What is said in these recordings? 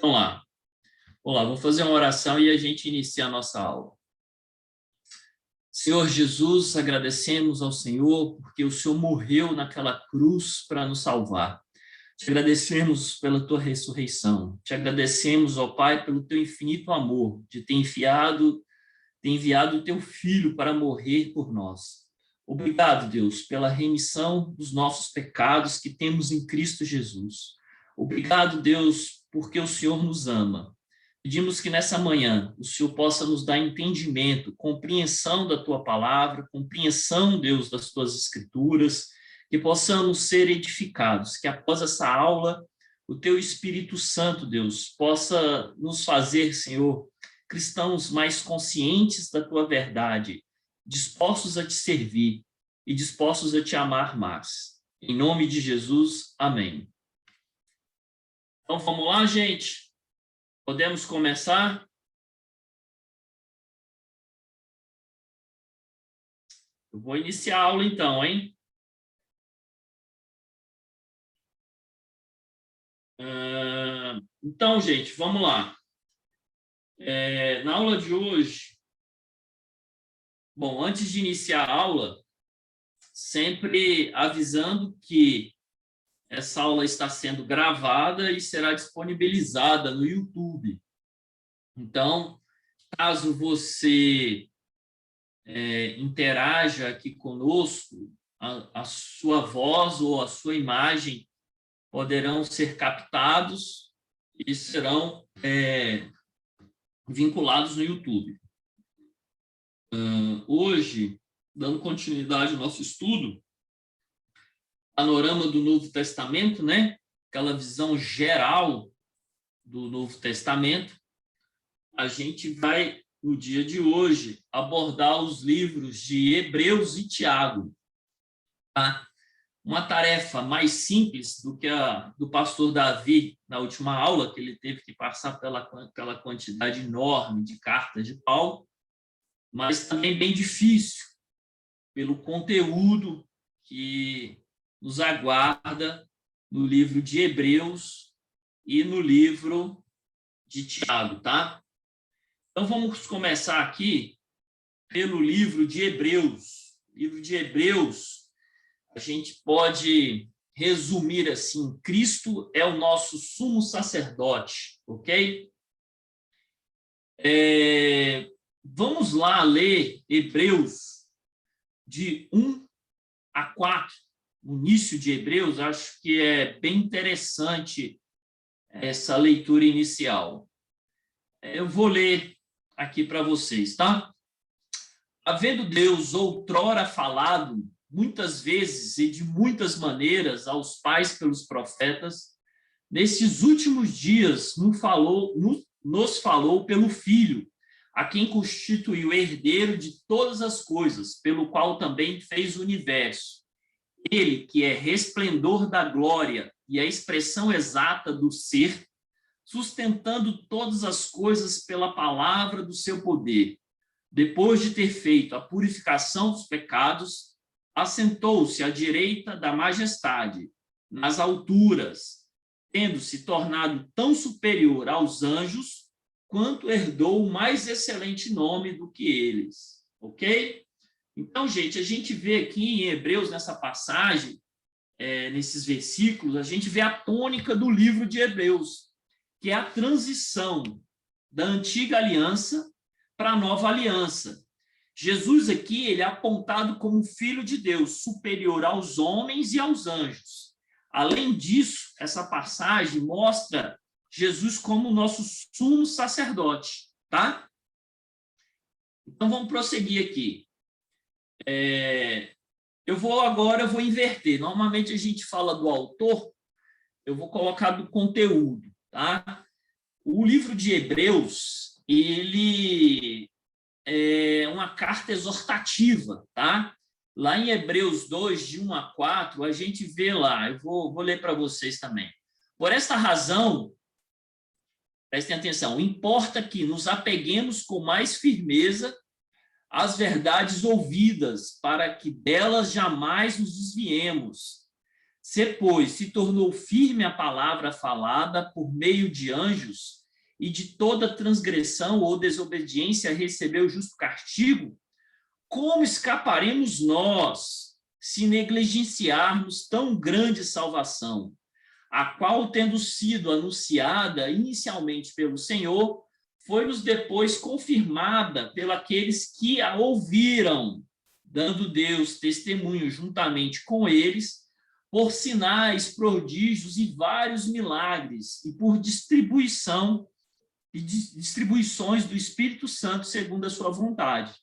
Vamos lá. Vou fazer uma oração e a gente inicia a nossa aula. Senhor Jesus, agradecemos ao Senhor porque o Senhor morreu naquela cruz para nos salvar. Te agradecemos pela tua ressurreição. Te agradecemos, ó Pai, pelo teu infinito amor de ter enviado o teu Filho para morrer por nós. Obrigado, Deus, pela remissão dos nossos pecados que temos em Cristo Jesus. Obrigado, Deus, porque o Senhor nos ama. Pedimos que nessa manhã o Senhor possa nos dar entendimento, compreensão da tua palavra, compreensão, Deus, das tuas escrituras, que possamos ser edificados, que após essa aula o teu Espírito Santo, Deus, possa nos fazer, Senhor, cristãos mais conscientes da tua verdade, dispostos a te servir e dispostos a te amar mais. Em nome de Jesus, amém. Então vamos lá, gente? Podemos começar? Eu vou iniciar a aula então, hein? Então, gente, vamos lá. Na aula de hoje, antes de iniciar a aula, sempre avisando que essa aula está sendo gravada e será disponibilizada no YouTube. Então, caso você interaja aqui conosco, a sua voz ou a sua imagem poderão ser captados e serão vinculados no YouTube. Hoje, dando continuidade ao nosso estudo, panorama do Novo Testamento, né? Aquela visão geral do Novo Testamento, a gente vai, no dia de hoje, abordar os livros de Hebreus e Tiago. Tá? Uma tarefa mais simples do que a do pastor Davi na última aula, que ele teve que passar pela quantidade enorme de cartas de Paulo, mas também bem difícil, pelo conteúdo que nos aguarda no livro de Hebreus e no livro de Tiago, tá? Então, vamos começar aqui pelo livro de Hebreus. O livro de Hebreus, a gente pode resumir assim: Cristo é o nosso sumo sacerdote, ok? Vamos lá ler Hebreus de 1 a 4. No início de Hebreus, acho que é bem interessante essa leitura inicial. Eu vou ler aqui para vocês, tá? Havendo Deus outrora falado muitas vezes e de muitas maneiras aos pais pelos profetas, nesses últimos dias nos falou pelo Filho, a quem constituiu herdeiro de todas as coisas, pelo qual também fez o universo. Ele, que é resplendor da glória e a expressão exata do ser, sustentando todas as coisas pela palavra do seu poder. Depois de ter feito a purificação dos pecados, assentou-se à direita da majestade, nas alturas, tendo se tornado tão superior aos anjos, quanto herdou o mais excelente nome do que eles. Ok? Então, gente, a gente vê aqui em Hebreus, nessa passagem, nesses versículos, a gente vê a tônica do livro de Hebreus, que é a transição da antiga aliança para a nova aliança. Jesus aqui, ele é apontado como filho de Deus, superior aos homens e aos anjos. Além disso, essa passagem mostra Jesus como nosso sumo sacerdote, tá? Então, vamos prosseguir aqui. Eu vou inverter. Normalmente a gente fala do autor, eu vou colocar do conteúdo, tá? O livro de Hebreus, ele é uma carta exortativa, tá? Lá em Hebreus 2, de 1 a 4, a gente vê lá, eu vou ler para vocês também. Por esta razão, prestem atenção, importa que nos apeguemos com mais firmeza às verdades ouvidas, para que delas jamais nos desviemos. Pois, se tornou firme a palavra falada por meio de anjos, e de toda transgressão ou desobediência recebeu justo castigo, como escaparemos nós se negligenciarmos tão grande salvação, a qual, tendo sido anunciada inicialmente pelo Senhor, foi-nos depois confirmada pelos que a ouviram, dando Deus testemunho juntamente com eles, por sinais, prodígios e vários milagres, e por distribuições do Espírito Santo segundo a sua vontade.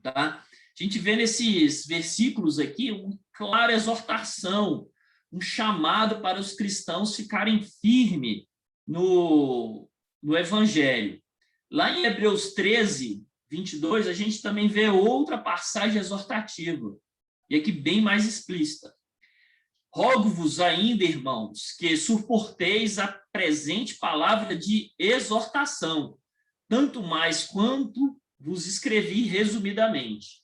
Tá? A gente vê nesses versículos aqui uma clara exortação, um chamado para os cristãos ficarem firmes no Evangelho. Lá em Hebreus 13, 22, a gente também vê outra passagem exortativa, e aqui bem mais explícita. Rogo-vos ainda, irmãos, que suporteis a presente palavra de exortação, tanto mais quanto vos escrevi resumidamente.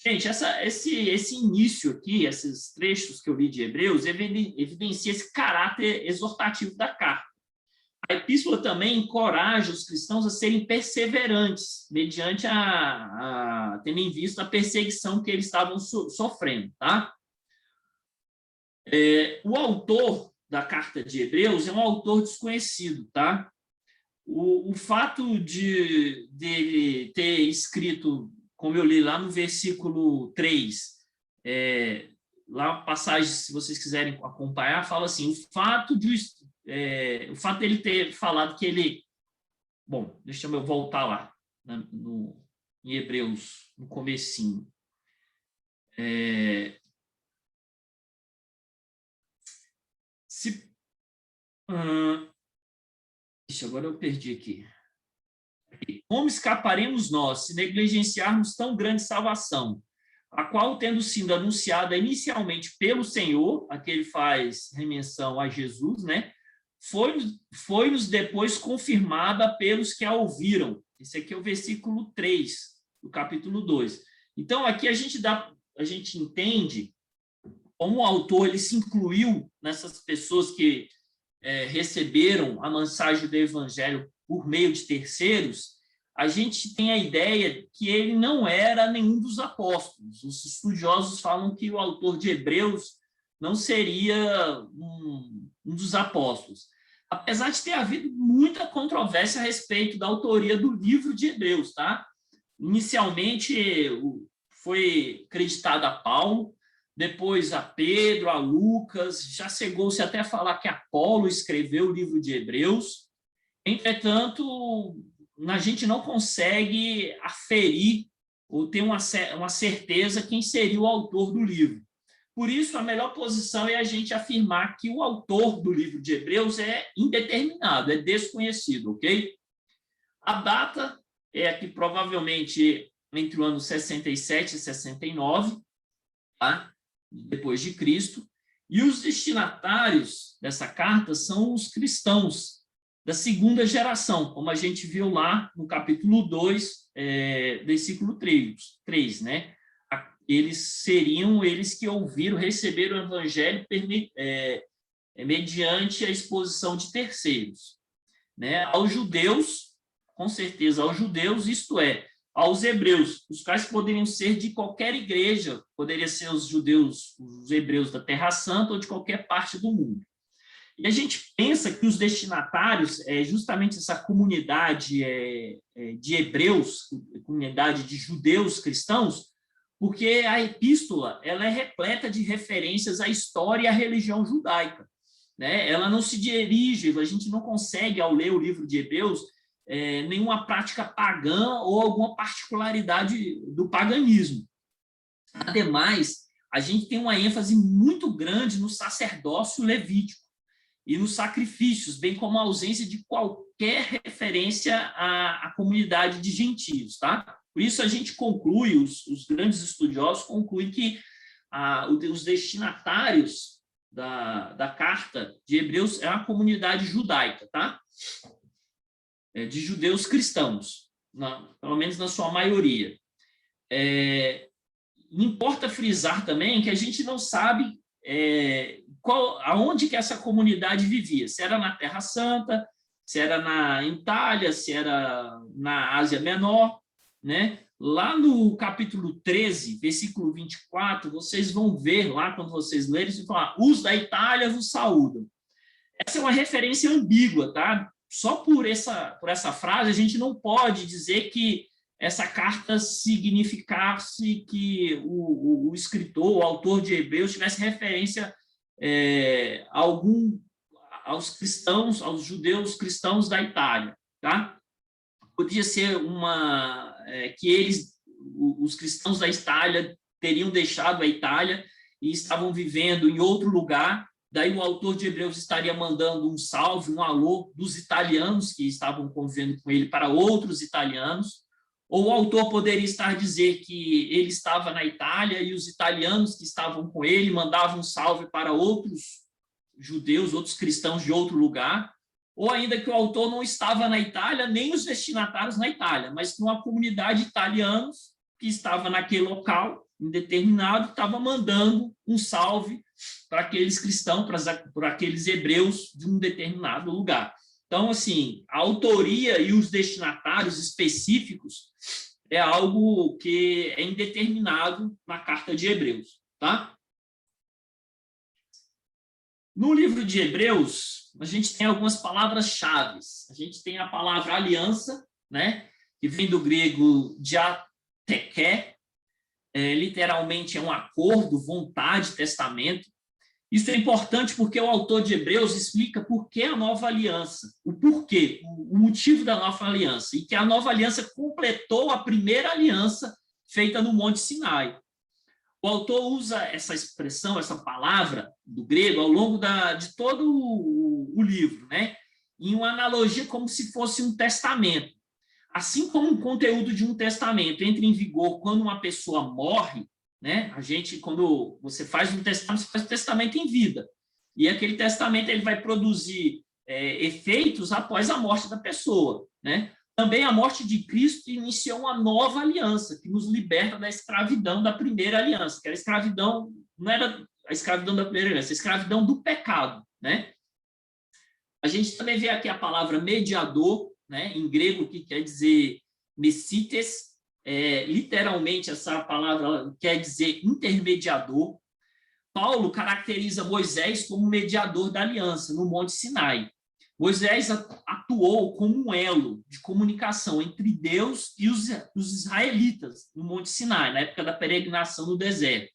Gente, esse início aqui, esses trechos que eu li de Hebreus, evidencia esse caráter exortativo da carta. A epístola também encoraja os cristãos a serem perseverantes, mediante tendo em vista a perseguição que eles estavam sofrendo, tá? O autor da carta de Hebreus é um autor desconhecido, tá? O fato de dele ter escrito, como eu li lá no versículo 3, lá a passagem, se vocês quiserem acompanhar, fala assim, o fato dele ter falado que ele... Bom, deixa eu voltar lá, em Hebreus, no comecinho. Agora eu perdi aqui. Como escaparemos nós se negligenciarmos tão grande salvação, a qual, tendo sido anunciada inicialmente pelo Senhor, aqui ele faz remensão a Jesus, né? Foi-nos depois confirmada pelos que a ouviram. Esse aqui é o versículo 3 do capítulo 2. Então, aqui a gente entende como o autor ele se incluiu nessas pessoas que receberam a mensagem do evangelho por meio de terceiros. A gente tem a ideia que ele não era nenhum dos apóstolos. Os estudiosos falam que o autor de Hebreus não seria um dos apóstolos. Apesar de ter havido muita controvérsia a respeito da autoria do livro de Hebreus, tá? Inicialmente foi acreditado a Paulo, depois a Pedro, a Lucas, já chegou-se até a falar que Apolo escreveu o livro de Hebreus. Entretanto, a gente não consegue aferir ou ter uma certeza quem seria o autor do livro. Por isso, a melhor posição é a gente afirmar que o autor do livro de Hebreus é indeterminado, é desconhecido, ok? A data é aqui provavelmente entre o ano 67 e 69, tá? Depois de Cristo, e os destinatários dessa carta são os cristãos da segunda geração, como a gente viu lá no capítulo 2, versículo 3, né? Eles seriam eles que receberam o evangelho mediante a exposição de terceiros, né? Aos judeus, com certeza aos judeus, isto é, aos hebreus, os quais poderiam ser de qualquer igreja, poderia ser os hebreus da Terra Santa ou de qualquer parte do mundo. E a gente pensa que os destinatários é justamente essa comunidade de hebreus, comunidade de judeus cristãos, porque a epístola ela é repleta de referências à história e à religião judaica, né? Ela não se dirige, a gente não consegue, ao ler o livro de Hebreus, nenhuma prática pagã ou alguma particularidade do paganismo. Ademais, a gente tem uma ênfase muito grande no sacerdócio levítico e nos sacrifícios, bem como a ausência de qualquer referência à comunidade de gentios, tá? Por isso a gente conclui, os grandes estudiosos concluem que os destinatários da carta de Hebreus é a comunidade judaica, tá? De judeus cristãos, pelo menos na sua maioria. Importa frisar também que a gente não sabe aonde que essa comunidade vivia? Se era na Terra Santa, se era na Itália, se era na Ásia Menor, né? Lá no capítulo 13, versículo 24, vocês vão ver lá, quando vocês lerem, você fala, os da Itália vos saúdam. Essa é uma referência ambígua, tá? Só por essa frase, a gente não pode dizer que essa carta significasse que o escritor, o autor de Hebreus, tivesse referência aos cristãos, aos judeus cristãos da Itália, tá? Podia ser que os cristãos da Itália teriam deixado a Itália e estavam vivendo em outro lugar. Daí o autor de Hebreus estaria mandando um salve, um alô dos italianos que estavam convivendo com ele para outros italianos. Ou o autor poderia estar dizer que ele estava na Itália e os italianos que estavam com ele mandavam um salve para outros judeus, outros cristãos de outro lugar. Ou ainda que o autor não estava na Itália, nem os destinatários na Itália, mas que uma comunidade de italianos que estava naquele local indeterminado estava mandando um salve para aqueles cristãos, para aqueles hebreus de um determinado lugar. Então, assim, a autoria e os destinatários específicos é algo que é indeterminado na carta de Hebreus, tá? No livro de Hebreus, a gente tem algumas palavras-chave. A gente tem a palavra aliança, né, que vem do grego diateké, literalmente é um acordo, vontade, testamento. Isso é importante porque o autor de Hebreus explica por que a nova aliança, o porquê, o motivo da nova aliança, e que a nova aliança completou a primeira aliança feita no Monte Sinai. O autor usa essa expressão, essa palavra do grego, ao longo de todo o livro, né? Em uma analogia como se fosse um testamento. Assim como o conteúdo de um testamento entra em vigor quando uma pessoa morre, né? Quando você faz um testamento, você faz um testamento em vida. E aquele testamento ele vai produzir efeitos após a morte da pessoa, né? Também a morte de Cristo iniciou uma nova aliança, que nos liberta da escravidão da primeira aliança, que era a escravidão, não era a escravidão da primeira aliança, a escravidão do pecado, né? A gente também vê aqui a palavra mediador, né? Em grego, que quer dizer messites, literalmente essa palavra quer dizer intermediador. Paulo caracteriza Moisés como mediador da aliança no Monte Sinai. Moisés atuou como um elo de comunicação entre Deus e os israelitas no Monte Sinai, na época da peregrinação no deserto.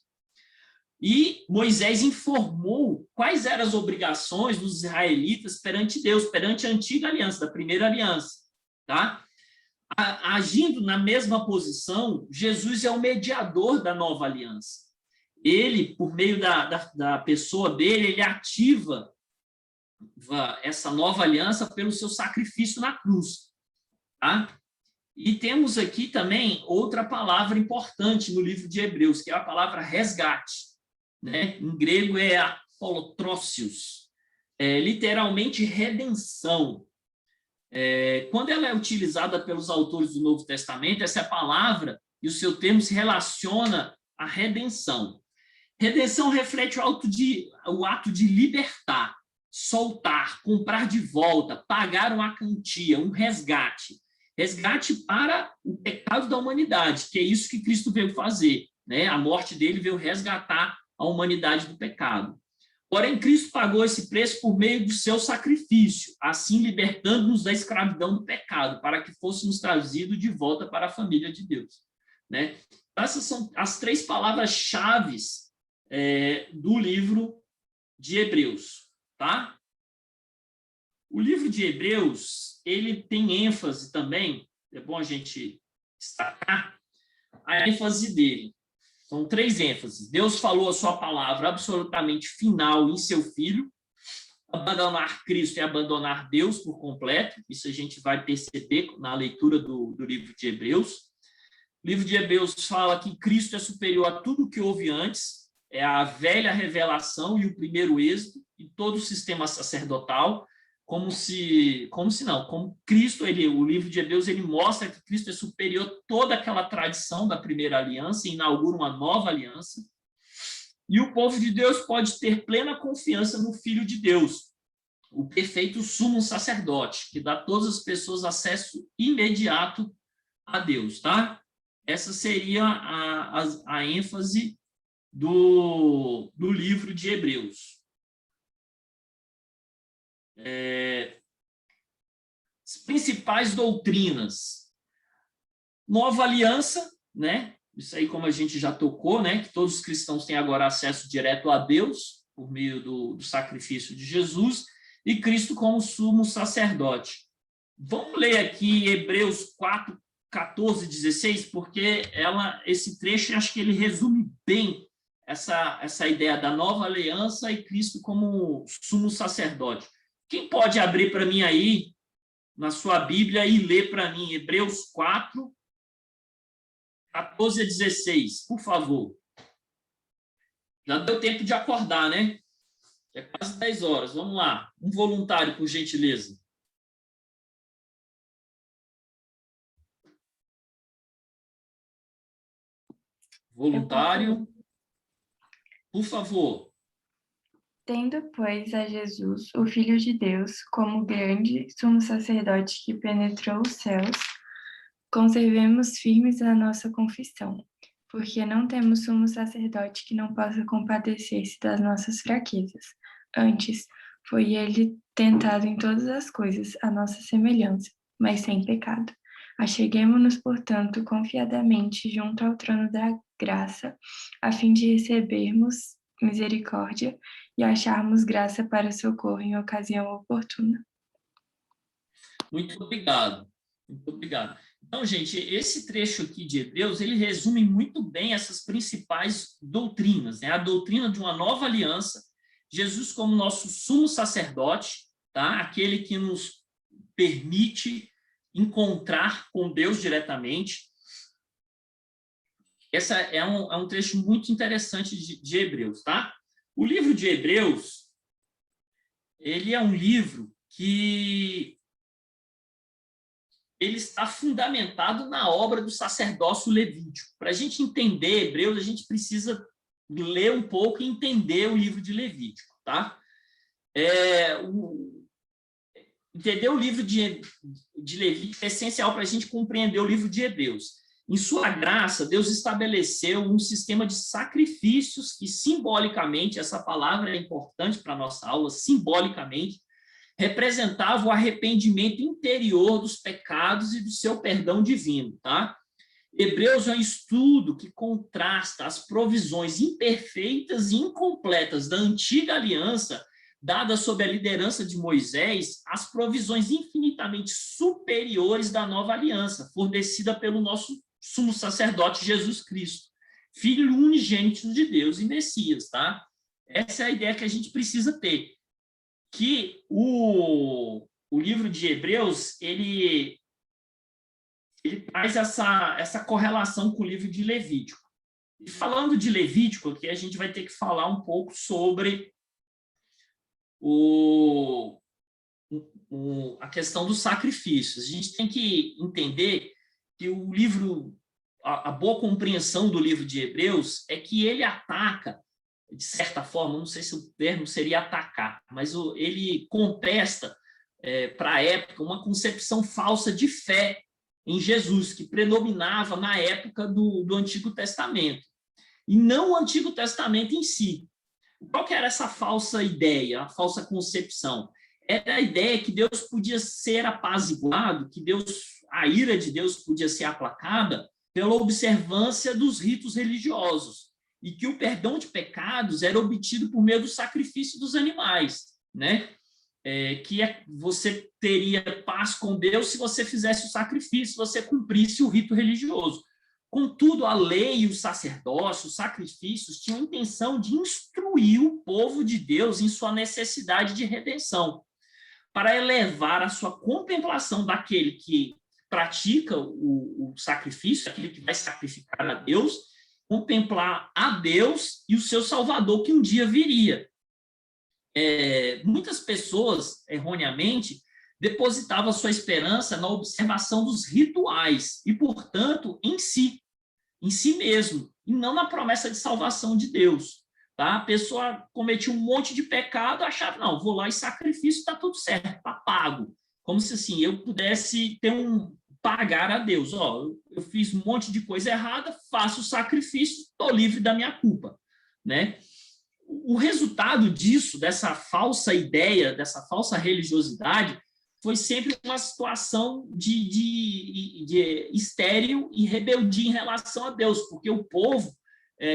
E Moisés informou quais eram as obrigações dos israelitas perante Deus, perante a antiga aliança, da primeira aliança. Tá? Agindo na mesma posição, Jesus é o mediador da nova aliança. Ele, por meio da pessoa dele, ele ativa essa nova aliança pelo seu sacrifício na cruz. Tá? E temos aqui também outra palavra importante no livro de Hebreus, que é a palavra resgate. Né? Em grego é apolotrócios, literalmente redenção. Quando ela é utilizada pelos autores do Novo Testamento, essa palavra e o seu termo se relaciona à redenção. Redenção reflete o ato de libertar, soltar, comprar de volta, pagar uma quantia, um resgate. Resgate para o pecado da humanidade, que é isso que Cristo veio fazer. Né? A morte dele veio resgatar a humanidade do pecado. Porém, Cristo pagou esse preço por meio do seu sacrifício, assim libertando-nos da escravidão do pecado, para que fôssemos trazidos de volta para a família de Deus. Né? Essas são as três palavras-chave do livro de Hebreus. Tá? O livro de Hebreus, ele tem ênfase também, é bom a gente destacar a ênfase dele. São três ênfases. Deus falou a sua palavra absolutamente final em seu Filho. Abandonar Cristo é abandonar Deus por completo. Isso a gente vai perceber na leitura do livro de Hebreus. O livro de Hebreus fala que Cristo é superior a tudo que houve antes. É a velha revelação e o primeiro êxodo e todo o sistema sacerdotal. Como Cristo, o livro de Hebreus, ele mostra que Cristo é superior a toda aquela tradição da primeira aliança e inaugura uma nova aliança. E o povo de Deus pode ter plena confiança no Filho de Deus, o perfeito sumo sacerdote, que dá a todas as pessoas acesso imediato a Deus, tá? Essa seria a ênfase do livro de Hebreus. As principais doutrinas. Nova aliança, né? Isso aí, como a gente já tocou, né? Que todos os cristãos têm agora acesso direto a Deus por meio do sacrifício de Jesus e Cristo como sumo sacerdote. Vamos ler aqui Hebreus 4, 14, 16, porque esse trecho, acho que ele resume bem essa ideia da nova aliança e Cristo como sumo sacerdote. Quem pode abrir para mim aí, na sua Bíblia, e ler para mim Hebreus 4, 14 a 16, por favor. Já deu tempo de acordar, né? É quase 10 horas. Vamos lá. Um voluntário, por gentileza. Voluntário, por favor. Tendo, pois, a Jesus, o Filho de Deus, como grande sumo sacerdote que penetrou os céus, conservemos firmes a nossa confissão, porque não temos sumo sacerdote que não possa compadecer-se das nossas fraquezas. Antes, foi ele tentado em todas as coisas, à nossa semelhança, mas sem pecado. Acheguemo-nos, portanto, confiadamente junto ao trono da graça, a fim de recebermos misericórdia e acharmos graça para socorro em ocasião oportuna. Muito obrigado. Muito obrigado. Então, gente, esse trecho aqui de Hebreus, ele resume muito bem essas principais doutrinas, né? A doutrina de uma nova aliança, Jesus como nosso sumo sacerdote, tá? Aquele que nos permite encontrar com Deus diretamente. Essa é um trecho muito interessante de Hebreus, tá? O livro de Hebreus, ele é um livro que ele está fundamentado na obra do sacerdócio levítico. Para a gente entender Hebreus, a gente precisa ler um pouco e entender o livro de Levítico, tá? Entender o livro de Levítico é essencial para a gente compreender o livro de Hebreus. Em sua graça, Deus estabeleceu um sistema de sacrifícios que, simbolicamente, essa palavra é importante para a nossa aula, simbolicamente, representava o arrependimento interior dos pecados e do seu perdão divino, tá? Hebreus é um estudo que contrasta as provisões imperfeitas e incompletas da antiga aliança, dada sob a liderança de Moisés, às provisões infinitamente superiores da nova aliança, fornecida pelo nosso sumo sacerdote Jesus Cristo, Filho unigênito de Deus e Messias, tá? Essa é a ideia que a gente precisa ter. Que o livro de Hebreus, ele traz essa correlação com o livro de Levítico. E falando de Levítico, aqui a gente vai ter que falar um pouco sobre a questão dos sacrifícios. A gente tem que entender que o livro, a boa compreensão do livro de Hebreus é que ele ataca, de certa forma, não sei se o termo seria atacar, mas ele contesta para a época uma concepção falsa de fé em Jesus, que predominava na época do Antigo Testamento, e não o Antigo Testamento em si. Qual que era essa falsa ideia, a falsa concepção? Era a ideia que Deus podia ser apaziguado, que a ira de Deus podia ser aplacada pela observância dos ritos religiosos, e que o perdão de pecados era obtido por meio do sacrifício dos animais, né? Você teria paz com Deus se você fizesse o sacrifício, se você cumprisse o rito religioso. Contudo, a lei e o sacerdócio, os sacrifícios, tinham a intenção de instruir o povo de Deus em sua necessidade de redenção, para elevar a sua contemplação daquele que pratica o sacrifício, aquele que vai sacrificar a Deus, contemplar a Deus e o seu Salvador que um dia viria. Muitas pessoas, erroneamente, depositavam sua esperança na observação dos rituais e, portanto, em si mesmo, e não na promessa de salvação de Deus. Tá? A pessoa cometia um monte de pecado, achava, não, vou lá e sacrifício, está tudo certo, está pago. Como se assim, eu pudesse pagar a Deus. Ó, eu fiz um monte de coisa errada, faço o sacrifício, estou livre da minha culpa. Né? O resultado disso, dessa falsa ideia, dessa falsa religiosidade, foi sempre uma situação de estéril e rebeldia em relação a Deus, porque o povo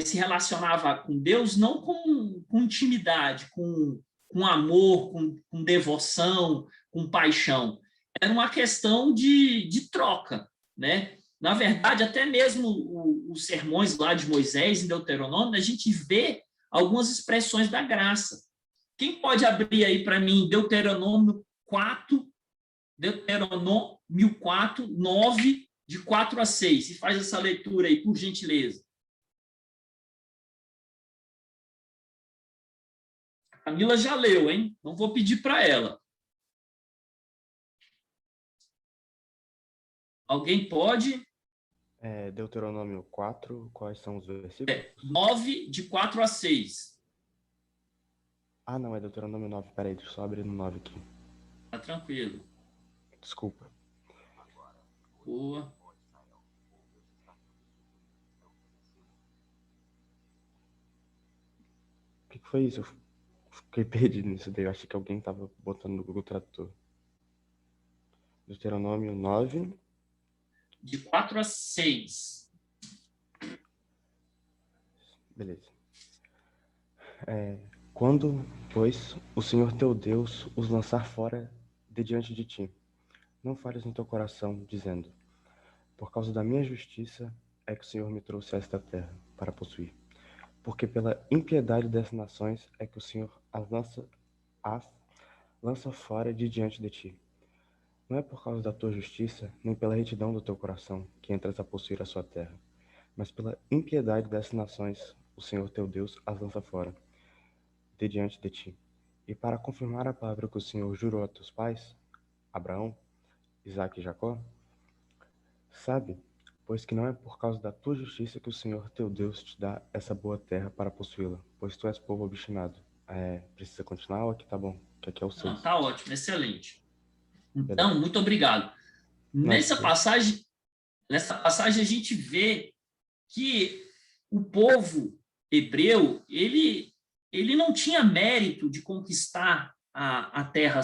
se relacionava com Deus não com intimidade, com amor, com devoção, com paixão. Era uma questão de troca, né? Na verdade, até mesmo os sermões lá de Moisés, em Deuteronômio, a gente vê algumas expressões da graça. Quem pode abrir aí para mim Deuteronômio 4, 9, de 4 a 6, e faz essa leitura aí, por gentileza. A Camila já leu, hein? Não vou pedir para ela. Alguém pode? Deuteronômio 4, quais são os versículos? 9, de 4 a 6. Ah, não, é Deuteronômio 9. Peraí, deixa eu só abrir no 9 aqui. Tá tranquilo. Desculpa. Boa. O que foi isso? Eu fiquei perdido nisso daí. Eu achei que alguém estava botando no Google Tradutor. Deuteronômio 9. De 4 a 6. Beleza. Quando, pois, o Senhor teu Deus os lançar fora de diante de ti, não fales no teu coração, dizendo: por causa da minha justiça é que o Senhor me trouxe a esta terra para possuir. Porque pela impiedade dessas nações é que o Senhor as lança fora de diante de ti. Não é por causa da tua justiça, nem pela retidão do teu coração, que entras a possuir a sua terra, mas pela impiedade dessas nações, o Senhor teu Deus as lança fora de diante de ti. E para confirmar a palavra que o Senhor jurou a teus pais, Abraão, Isaque e Jacó, sabe, pois que não é por causa da tua justiça que o Senhor teu Deus te dá essa boa terra para possuí-la, pois tu és povo obstinado. Precisa continuar ou aqui tá bom? Que aqui é o 6. Não, tá ótimo, excelente. Então, muito obrigado. Nessa passagem a gente vê que o povo hebreu, ele não tinha mérito de conquistar a terra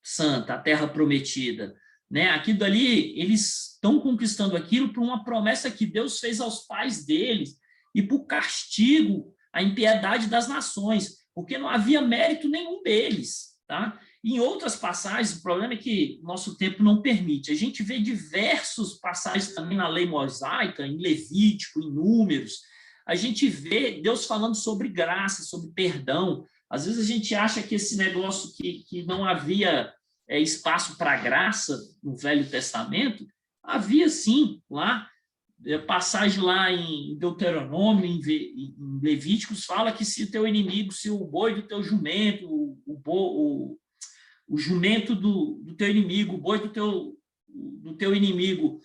santa, a terra prometida. Né? Aquilo ali, eles estão conquistando aquilo por uma promessa que Deus fez aos pais deles e por castigo à impiedade das nações, porque não havia mérito nenhum deles. Tá? Em outras passagens, o problema é que nosso tempo não permite. A gente vê diversas passagens também na lei mosaica, em Levítico, em Números. A gente vê Deus falando sobre graça, sobre perdão. Às vezes a gente acha que esse negócio que não havia espaço para graça no Velho Testamento, havia sim lá. Passagem lá em Deuteronômio, em Levíticos, fala que se o teu inimigo, se o boi do teu jumento, o jumento do teu inimigo, o boi do teu inimigo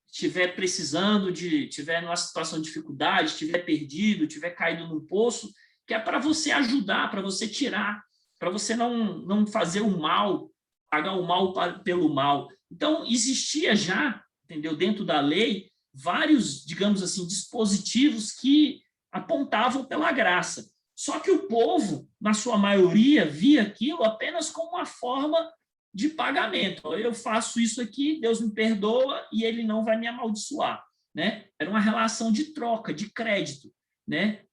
estiver precisando estiver numa situação de dificuldade, estiver perdido, estiver caído num poço, que é para você ajudar, para você tirar, para você não fazer o mal, pagar o mal pelo mal. Então, existia já, entendeu, dentro da lei, vários, digamos assim, dispositivos que apontavam pela graça. Só que o povo, na sua maioria, via aquilo apenas como uma forma de pagamento. Eu faço isso aqui, Deus me perdoa e ele não vai me amaldiçoar. Né? Era uma relação de troca, de crédito. Né?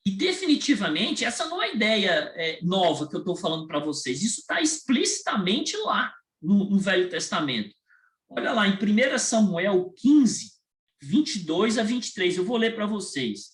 E, definitivamente, essa não é a ideia nova que eu estou falando para vocês. Isso está explicitamente lá no Velho Testamento. Olha lá, em 1 Samuel 15, 22 a 23, eu vou ler para vocês.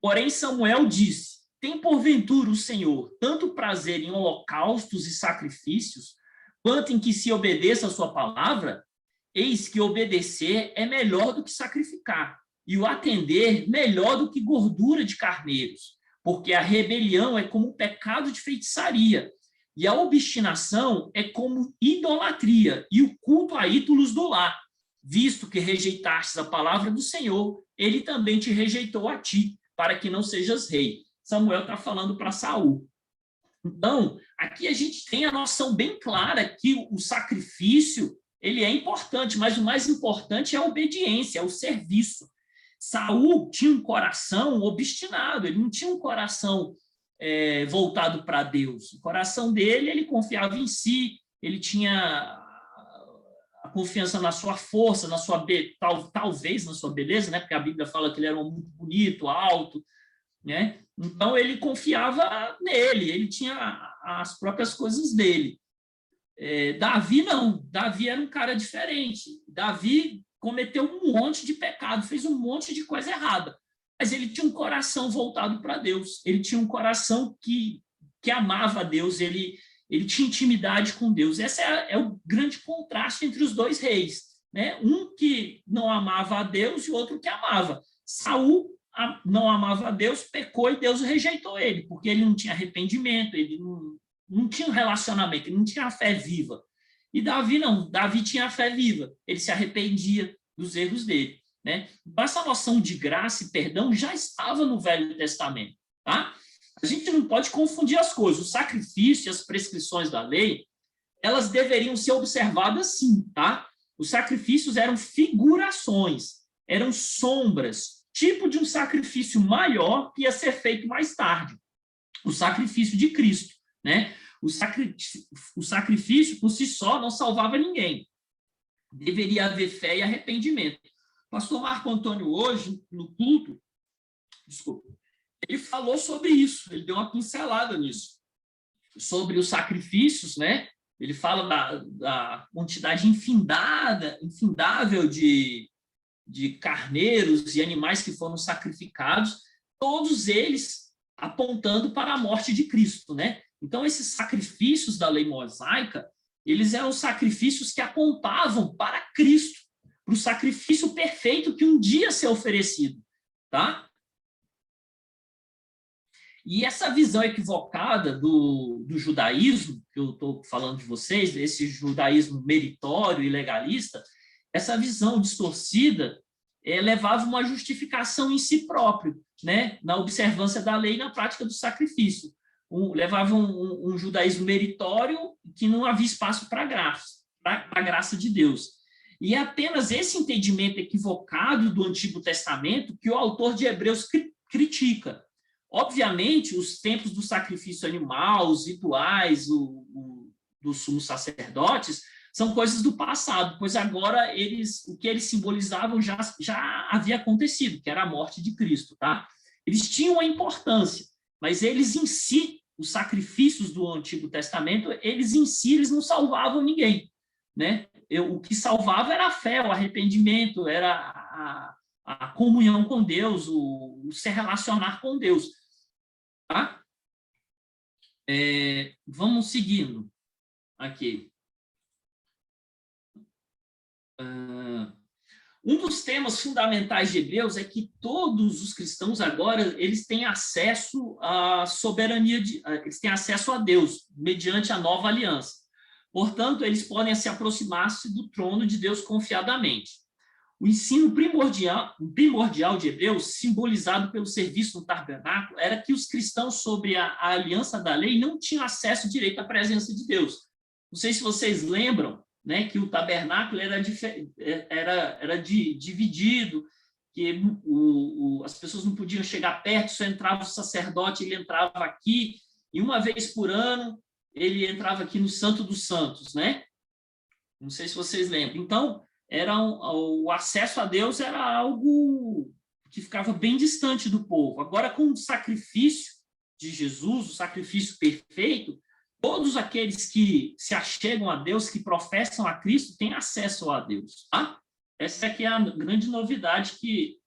Porém, Samuel disse: tem porventura o Senhor tanto prazer em holocaustos e sacrifícios, quanto em que se obedeça a sua palavra? Eis que obedecer é melhor do que sacrificar, e o atender melhor do que gordura de carneiros, porque a rebelião é como o pecado de feitiçaria, e a obstinação é como idolatria, e o culto a ídolos do lar. Visto que rejeitastes a palavra do Senhor, ele também te rejeitou a ti, para que não sejas rei. Samuel está falando para Saul. Então, aqui a gente tem a noção bem clara que o sacrifício ele é importante, mas o mais importante é a obediência, é o serviço. Saul tinha um coração obstinado, ele não tinha um coração voltado para Deus. O coração dele, ele confiava em si, ele tinha a confiança na sua força, na sua talvez na sua beleza, né? Porque a Bíblia fala que ele era muito bonito, alto, né? Então ele confiava nele, ele tinha as próprias coisas dele. Davi não, Davi era um cara diferente. Davi cometeu um monte de pecado, fez um monte de coisa errada, mas ele tinha um coração voltado para Deus, ele tinha um coração que amava a Deus, ele tinha intimidade com Deus. Esse é o grande contraste entre os dois reis, né? Um que não amava a Deus e o outro que amava. Saul não amava a Deus, pecou e Deus rejeitou ele, porque ele não tinha arrependimento, ele não tinha um relacionamento, ele não tinha a fé viva. E Davi não, Davi tinha a fé viva, ele se arrependia dos erros dele, né? Essa noção de graça e perdão já estava no Velho Testamento, tá? A gente não pode confundir as coisas. O sacrifício e as prescrições da lei, elas deveriam ser observadas sim, tá? Os sacrifícios eram figurações, eram sombras, tipo de um sacrifício maior que ia ser feito mais tarde, o sacrifício de Cristo, né? O sacrifício por si só não salvava ninguém. Deveria haver fé e arrependimento. O pastor Marco Antônio hoje, no culto, ele falou sobre isso, ele deu uma pincelada nisso, sobre os sacrifícios, né? Ele fala da quantidade infindável de carneiros e animais que foram sacrificados, todos eles apontando para a morte de Cristo, né? Então, esses sacrifícios da lei mosaica, eles eram sacrifícios que apontavam para Cristo, para o sacrifício perfeito que um dia ser oferecido, tá? E essa visão equivocada do judaísmo, que eu estou falando de vocês, esse judaísmo meritório e legalista, essa visão distorcida levava uma justificação em si próprio, né? Na observância da lei e na prática do sacrifício. Levava um judaísmo meritório que não havia espaço para a graça de Deus. E é apenas esse entendimento equivocado do Antigo Testamento que o autor de Hebreus critica. Obviamente, os tempos do sacrifício animal, os rituais dos sumos sacerdotes, são coisas do passado, pois agora o que eles simbolizavam já havia acontecido, que era a morte de Cristo, tá? Eles tinham a importância, mas eles em si, os sacrifícios do Antigo Testamento, eles em si, eles não salvavam ninguém, né? O que salvava era a fé, o arrependimento, era a comunhão com Deus, o se relacionar com Deus, tá? Vamos seguindo aqui. Um dos temas fundamentais de Hebreus é que todos os cristãos agora eles têm acesso à soberania, eles têm acesso a Deus mediante a nova aliança. Portanto, eles podem se aproximar-se do trono de Deus confiadamente. O ensino primordial de Hebreus, simbolizado pelo serviço no tabernáculo, era que os cristãos sobre a aliança da lei não tinham acesso direito à presença de Deus. Não sei se vocês lembram, né, que o tabernáculo era dividido, que as pessoas não podiam chegar perto, só entrava o sacerdote, ele entrava aqui, e uma vez por ano ele entrava aqui no Santo dos Santos, né? Não sei se vocês lembram. Então, o acesso a Deus era algo que ficava bem distante do povo. Agora, com o sacrifício de Jesus, o sacrifício perfeito, todos aqueles que se achegam a Deus, que professam a Cristo, têm acesso a Deus. Tá? Essa aqui é a grande novidade que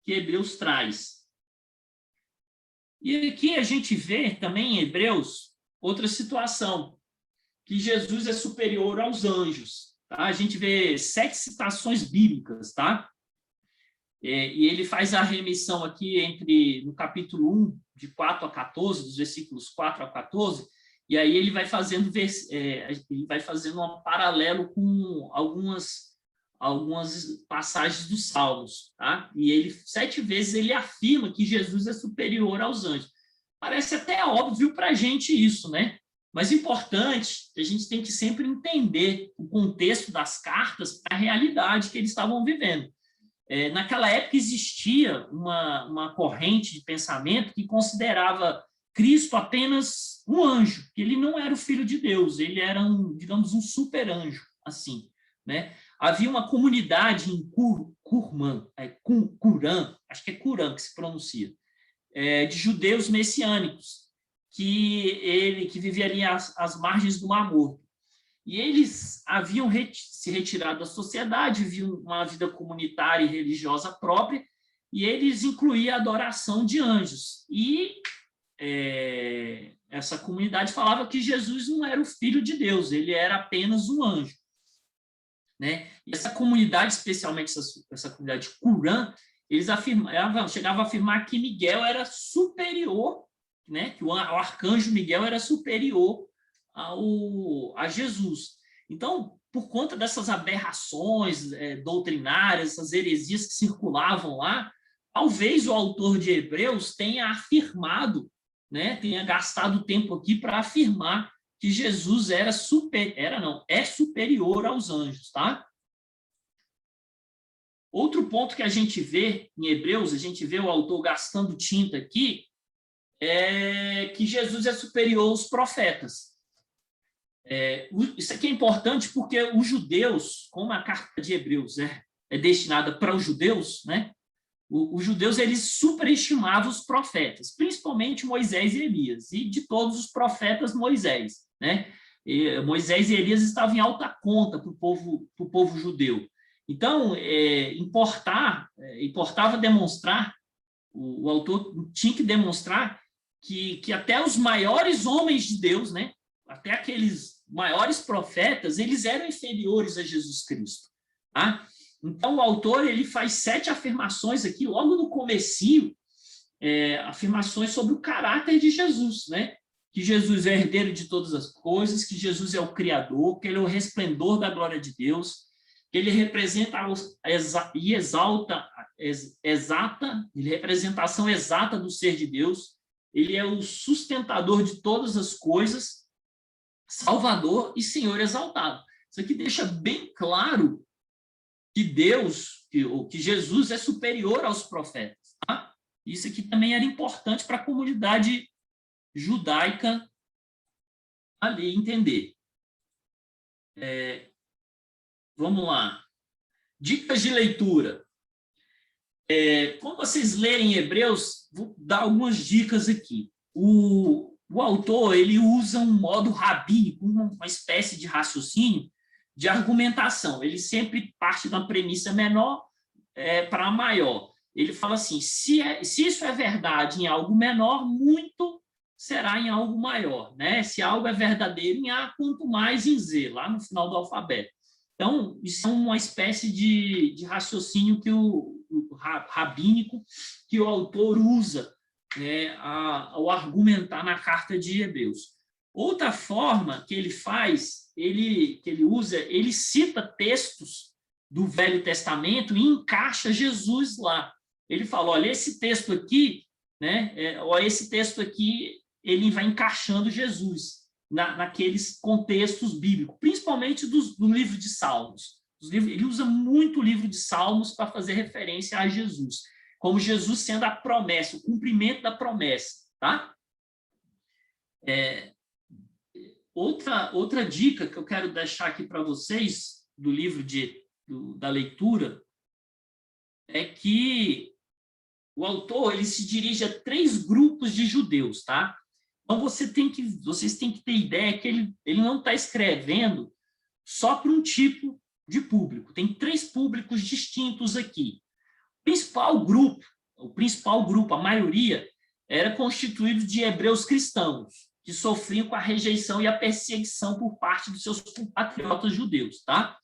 Hebreus traz. E aqui a gente vê também em Hebreus outra situação, que Jesus é superior aos anjos. Tá? A gente vê 7 citações bíblicas, tá? E ele faz a remissão aqui no capítulo 1, de 4 a 14, dos versículos 4 a 14, e aí ele vai fazendo um paralelo com algumas algumas passagens dos Salmos, tá? E ele 7 vezes ele afirma que Jesus é superior aos anjos. Parece até óbvio para a gente isso, né? Mas importante, a gente tem que sempre entender o contexto das cartas para a realidade que eles estavam vivendo. Naquela época existia uma corrente de pensamento que considerava Cristo apenas um anjo, que ele não era o filho de Deus, ele era digamos, um super anjo, assim, né? Havia uma comunidade em Qumran, acho que é Qumran que se pronuncia, de judeus messiânicos, que vivia ali às margens do Mar Morto. E eles haviam se retirado da sociedade, viviam uma vida comunitária e religiosa própria, e eles incluíam a adoração de anjos. E essa comunidade falava que Jesus não era o filho de Deus, ele era apenas um anjo, né? E essa comunidade, especialmente essa comunidade Qumran, eles chegavam a afirmar que Miguel era superior, né? Que o arcanjo Miguel era superior a Jesus. Então, por conta dessas aberrações doutrinárias, essas heresias que circulavam lá, talvez o autor de Hebreus tenha afirmado, né, tenha gastado tempo aqui para afirmar que Jesus é superior aos anjos, tá? Outro ponto que a gente vê em Hebreus, a gente vê o autor gastando tinta aqui, é que Jesus é superior aos profetas. Isso aqui é importante porque os judeus, como a carta de Hebreus é destinada para os judeus, né? Os judeus eles superestimavam os profetas, principalmente Moisés e Elias, e de todos os profetas Moisés, né? Moisés e Elias estavam em alta conta para o povo judeu. Então, importava demonstrar, o autor tinha que demonstrar que até os maiores homens de Deus, né? Até aqueles maiores profetas, eles eram inferiores a Jesus Cristo, tá? Então, o autor ele faz 7 afirmações aqui, logo no comecinho, afirmações sobre o caráter de Jesus, né? Que Jesus é herdeiro de todas as coisas, que Jesus é o Criador, que ele é o resplendor da glória de Deus, que ele representa e exalta, ele é a representação exata do ser de Deus, ele é o sustentador de todas as coisas, Salvador e Senhor exaltado. Isso aqui deixa bem claro que que Jesus é superior aos profetas. Tá? Isso aqui também era importante para a comunidade judaica ali entender. Vamos lá. Dicas de leitura. Quando vocês lerem Hebreus, vou dar algumas dicas aqui. O autor ele usa um modo rabínico, uma espécie de raciocínio de argumentação. Ele sempre parte de uma premissa menor para a maior. Ele fala assim, se isso é verdade em algo menor, muito será em algo maior, né? Se algo é verdadeiro em A, quanto mais em Z, lá no final do alfabeto. Então, isso é uma espécie de raciocínio que o rabínico que o autor usa ao argumentar na carta de Hebreus. Outra forma que ele faz, que ele usa, ele cita textos do Velho Testamento e encaixa Jesus lá. Ele fala, olha, esse texto aqui, né, esse texto aqui, ele vai encaixando Jesus naqueles contextos bíblicos, principalmente do livro de Salmos. Ele usa muito o livro de Salmos para fazer referência a Jesus, como Jesus sendo a promessa, o cumprimento da promessa, tá? Outra dica que eu quero deixar aqui para vocês do livro da leitura é que o autor ele se dirige a 3 grupos de judeus, tá? Então vocês têm que ter ideia que ele não está escrevendo só para um tipo de público. Tem 3 públicos distintos aqui. O principal grupo, a maioria, era constituído de hebreus cristãos, que sofriam com a rejeição e a perseguição por parte dos seus compatriotas judeus, tá?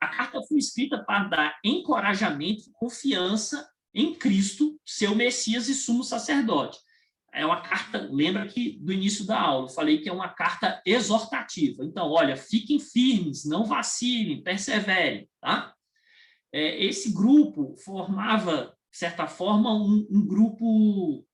A carta foi escrita para dar encorajamento e confiança em Cristo, seu Messias e sumo sacerdote. É uma carta, lembra que do início da aula, eu falei que é uma carta exortativa. Então, olha, fiquem firmes, não vacilem, perseverem, tá? esse grupo formava, de certa forma, um grupo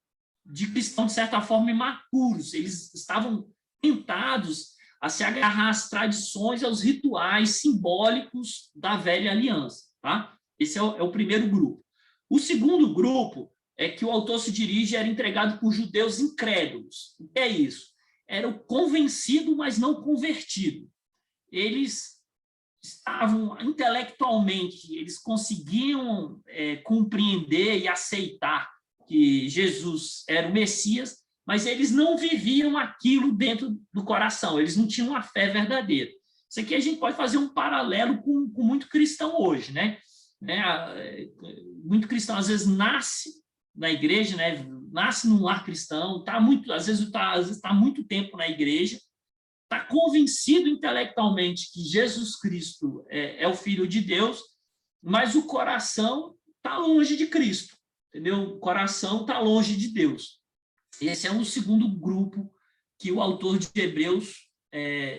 de cristãos, de certa forma, imaturos. Eles estavam tentados a se agarrar às tradições, aos rituais simbólicos da velha aliança. Tá? Esse é o primeiro grupo. O segundo grupo é que o autor se dirige, era entregado por judeus incrédulos. O que é isso? Era o convencido, mas não convertido. Eles estavam intelectualmente, eles conseguiam compreender e aceitar que Jesus era o Messias, mas eles não viviam aquilo dentro do coração, eles não tinham uma fé verdadeira. Isso aqui a gente pode fazer um paralelo com muito cristão hoje, né? Muito cristão, às vezes, nasce na igreja, né? Nasce num lar cristão, às vezes está muito tempo na igreja, está convencido intelectualmente que Jesus Cristo é o Filho de Deus, mas o coração está longe de Cristo, entendeu? O coração está longe de Deus. Esse é um segundo grupo que o autor de Hebreus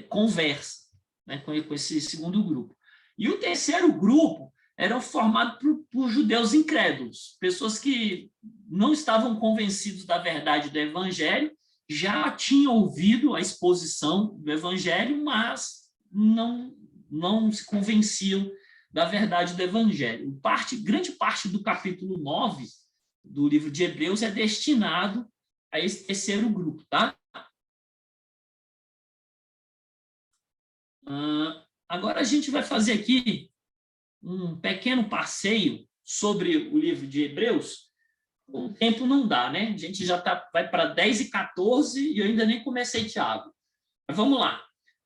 conversa, né, com esse segundo grupo. E o terceiro grupo era formado por judeus incrédulos, pessoas que não estavam convencidos da verdade do evangelho, já tinham ouvido a exposição do evangelho, mas não se convenciam da verdade do evangelho. Grande parte do capítulo 9 do livro de Hebreus é destinado a esse terceiro grupo, tá? Agora a gente vai fazer aqui um pequeno passeio sobre o livro de Hebreus. O tempo não dá, né? A gente já vai para 10h14 e eu ainda nem comecei Tiago. Mas vamos lá.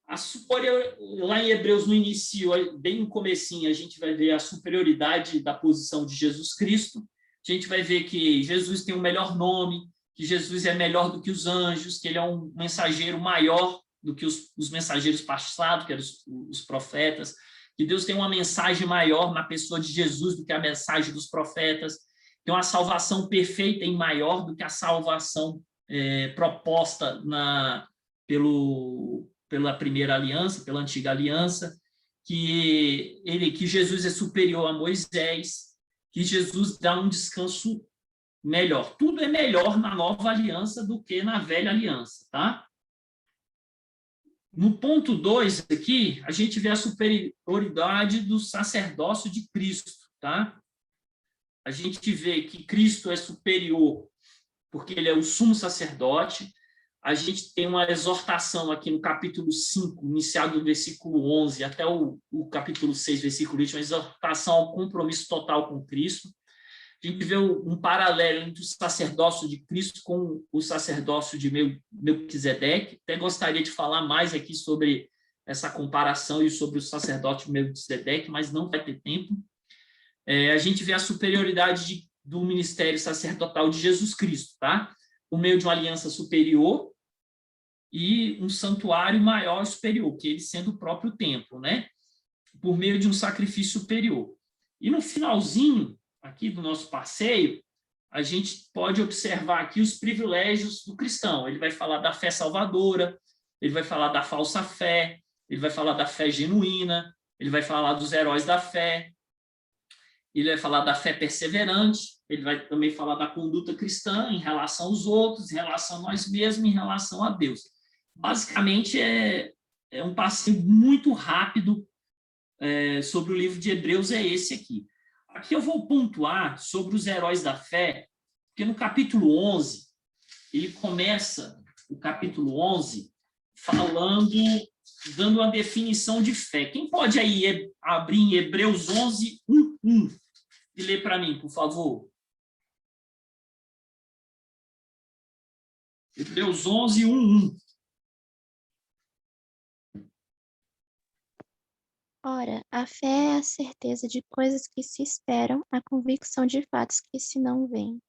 Lá em Hebreus, no início, bem no comecinho, a gente vai ver a superioridade da posição de Jesus Cristo. A gente vai ver que Jesus tem o melhor nome, que Jesus é melhor do que os anjos, que ele é um mensageiro maior do que os mensageiros passados, que eram os profetas, que Deus tem uma mensagem maior na pessoa de Jesus do que a mensagem dos profetas, tem uma salvação perfeita e maior do que a salvação proposta pela primeira aliança, pela antiga aliança, que Jesus é superior a Moisés, que Jesus dá um descanso melhor. Tudo é melhor na nova aliança do que na velha aliança, tá? No ponto 2 aqui, a gente vê a superioridade do sacerdócio de Cristo, tá? A gente vê que Cristo é superior porque ele é o sumo sacerdote. A gente tem uma exortação aqui no capítulo 5, iniciado no versículo 11 até o capítulo 6, versículo 20, uma exortação ao compromisso total com Cristo. A gente vê um paralelo entre o sacerdócio de Cristo com o sacerdócio de Melquisedeque. Até gostaria de falar mais aqui sobre essa comparação e sobre o sacerdote de Melquisedeque, mas não vai ter tempo. A gente vê a superioridade do ministério sacerdotal de Jesus Cristo, tá? Por meio de uma aliança superior e um santuário maior e superior, que ele sendo o próprio templo, né? Por meio de um sacrifício superior. E no finalzinho aqui do nosso passeio, a gente pode observar aqui os privilégios do cristão. Ele vai falar da fé salvadora, ele vai falar da falsa fé, ele vai falar da fé genuína, ele vai falar dos heróis da fé, ele vai falar da fé perseverante, ele vai também falar da conduta cristã em relação aos outros, em relação a nós mesmos, em relação a Deus. Basicamente, é um passeio muito rápido sobre o livro de Hebreus, é esse aqui. Aqui eu vou pontuar sobre os heróis da fé, porque no capítulo 11, ele começa o capítulo 11 dando uma definição de fé. Quem pode aí abrir em Hebreus 11, 1 e ler para mim, por favor? Hebreus 11, 1. Ora, a fé é a certeza de coisas que se esperam, a convicção de fatos que se não veem.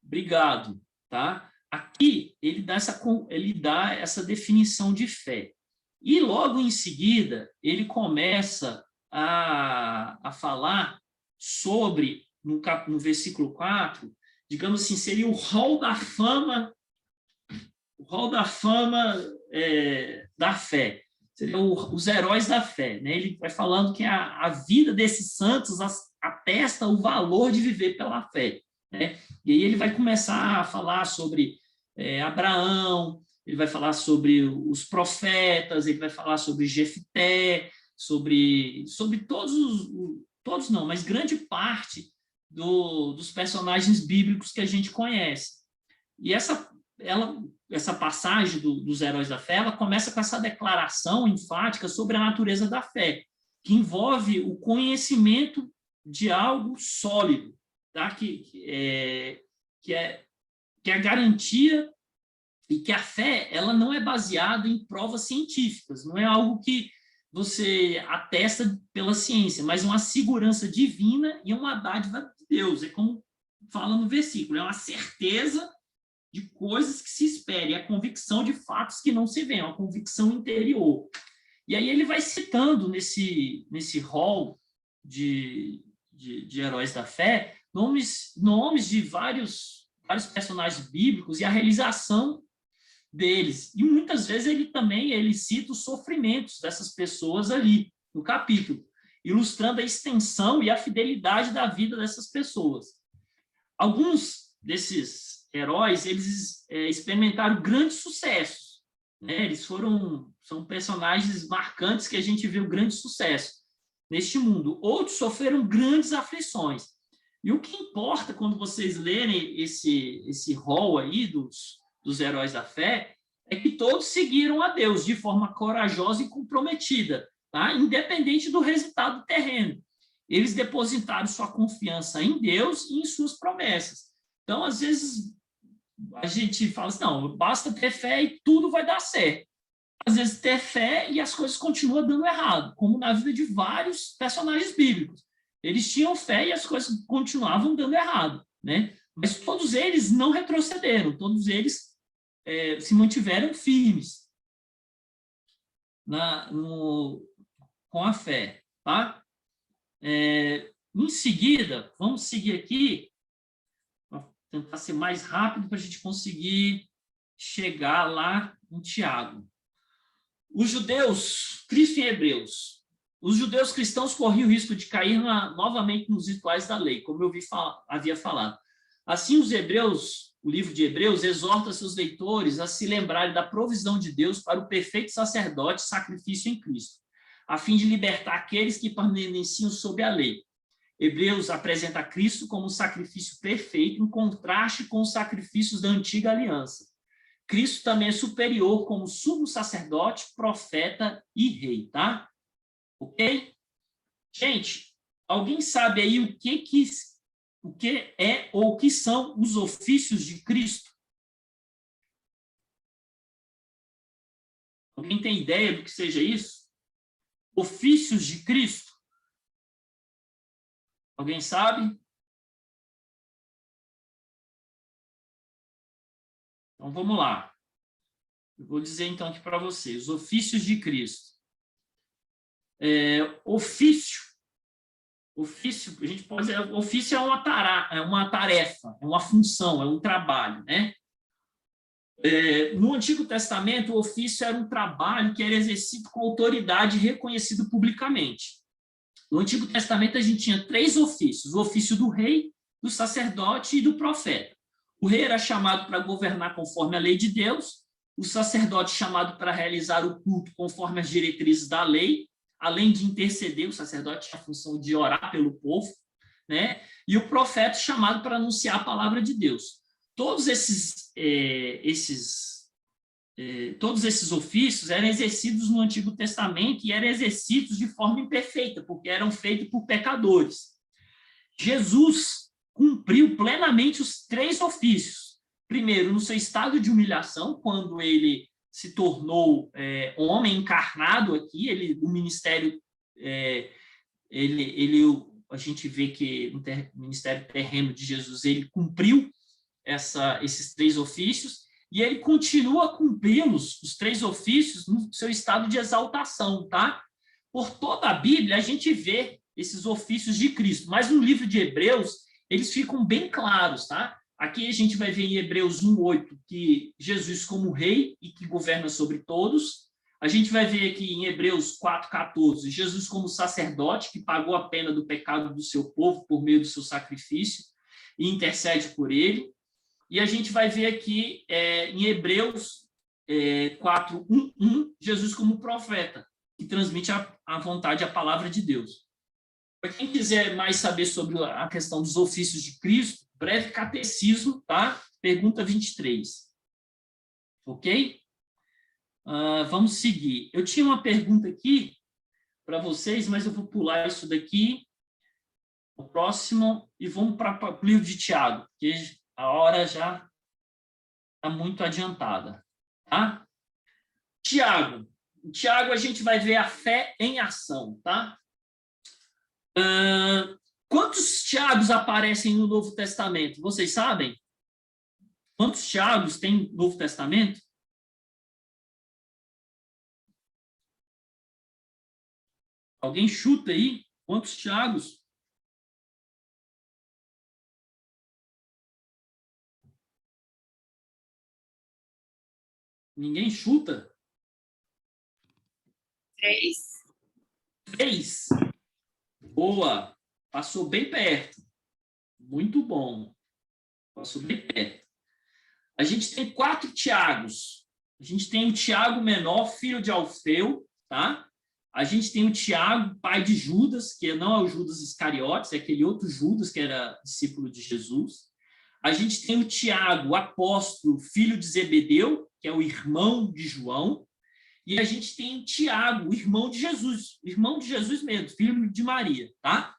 Obrigado, tá? Aqui ele dá essa definição de fé. E logo em seguida, ele começa a falar sobre, no versículo 4, digamos assim, seria o hall da fama da fé. seriam os heróis da fé, né? Ele vai falando que a vida desses santos atesta o valor de viver pela fé, né? E aí ele vai começar a falar sobre Abraão, ele vai falar sobre os profetas, ele vai falar sobre Jefté, sobre todos não, mas grande parte dos personagens bíblicos que a gente conhece. E essa passagem dos heróis da fé, ela começa com essa declaração enfática sobre a natureza da fé, que envolve o conhecimento de algo sólido, tá? que é a garantia e que a fé ela não é baseada em provas científicas, não é algo que você atesta pela ciência, mas uma segurança divina e uma dádiva de Deus. É como fala no versículo, é uma certeza de coisas que se espera, e a convicção de fatos que não se veem, uma convicção interior. E aí ele vai citando nesse rol de heróis da fé nomes de vários personagens bíblicos e a realização deles. E muitas vezes ele cita os sofrimentos dessas pessoas ali no capítulo, ilustrando a extensão e a fidelidade da vida dessas pessoas. Alguns desses heróis, eles experimentaram grandes sucessos, né? Eles são personagens marcantes que a gente viu grande sucesso neste mundo. Outros sofreram grandes aflições. E o que importa quando vocês lerem esse rol aí dos heróis da fé é que todos seguiram a Deus de forma corajosa e comprometida, tá? Independente do resultado terreno. Eles depositaram sua confiança em Deus e em suas promessas. Então, às vezes, a gente fala assim, não, basta ter fé e tudo vai dar certo. Às vezes, ter fé e as coisas continuam dando errado, como na vida de vários personagens bíblicos. Eles tinham fé e as coisas continuavam dando errado, né? Mas todos eles não retrocederam, todos eles se mantiveram firmes com a fé, tá? Em seguida, vamos seguir aqui, para tentar ser mais rápido para a gente conseguir chegar lá em Tiago. Os judeus, Cristo em Hebreus, os judeus cristãos corriam o risco de cair novamente nos rituais da lei, como eu havia falado. Assim, o livro de Hebreus exorta seus leitores a se lembrarem da provisão de Deus para o perfeito sacerdote sacrifício em Cristo, a fim de libertar aqueles que permaneciam sob a lei. Hebreus apresenta Cristo como um sacrifício perfeito, em contraste com os sacrifícios da antiga aliança. Cristo também é superior como sumo sacerdote, profeta e rei, tá? Ok? Gente, alguém sabe aí o que é ou o que são os ofícios de Cristo? Alguém tem ideia do que seja isso? Ofícios de Cristo? Alguém sabe? Então, vamos lá. Eu vou dizer, então, aqui para vocês. Os ofícios de Cristo. Ofício, a gente pode dizer, ofício é uma tarefa, é uma função, é um trabalho, né? No Antigo Testamento, o ofício era um trabalho que era exercido com autoridade reconhecido publicamente. No Antigo Testamento, a gente tinha 3 ofícios: o ofício do rei, do sacerdote e do profeta. O rei era chamado para governar conforme a lei de Deus, o sacerdote chamado para realizar o culto conforme as diretrizes da lei, além de interceder, o sacerdote tinha a função de orar pelo povo, né? E o profeta chamado para anunciar a palavra de Deus. Todos esses ofícios eram exercidos no Antigo Testamento e eram exercidos de forma imperfeita, porque eram feitos por pecadores. Jesus cumpriu plenamente os 3 ofícios. Primeiro, no seu estado de humilhação, quando ele se tornou homem encarnado aqui, o ministério, a gente vê que no ministério terreno de Jesus, ele cumpriu esses 3 ofícios, e ele continua a cumpri-los, os 3 ofícios, no seu estado de exaltação, tá? Por toda a Bíblia, a gente vê esses ofícios de Cristo, mas no livro de Hebreus, eles ficam bem claros, tá? Aqui a gente vai ver em Hebreus 1:8 que Jesus como rei e que governa sobre todos. A gente vai ver aqui em Hebreus 4,14, Jesus como sacerdote que pagou a pena do pecado do seu povo por meio do seu sacrifício e intercede por ele. E a gente vai ver aqui em Hebreus 4:1, Jesus como profeta, que transmite a vontade, a palavra de Deus. Para quem quiser mais saber sobre a questão dos ofícios de Cristo, breve catecismo, tá? Pergunta 23. Ok? Vamos seguir. Eu tinha uma pergunta aqui para vocês, mas eu vou pular isso daqui, o próximo, e vamos para o livro de Tiago, porque a hora já está muito adiantada. Tá? Tiago, a gente vai ver a fé em ação, tá? Quantos Tiagos aparecem no Novo Testamento? Vocês sabem? Quantos Tiagos tem no Novo Testamento? Alguém chuta aí? Quantos Tiagos? Ninguém chuta? 3. 3. Boa. Passou bem perto. Muito bom. Passou bem perto. A gente tem 4 Tiagos. A gente tem o Tiago menor, filho de Alfeu, tá? A gente tem o Tiago, pai de Judas, que não é o Judas Iscariotes, é aquele outro Judas que era discípulo de Jesus. A gente tem o Tiago, apóstolo, filho de Zebedeu, que é o irmão de João. E a gente tem o Tiago, o irmão de Jesus mesmo, filho de Maria, tá?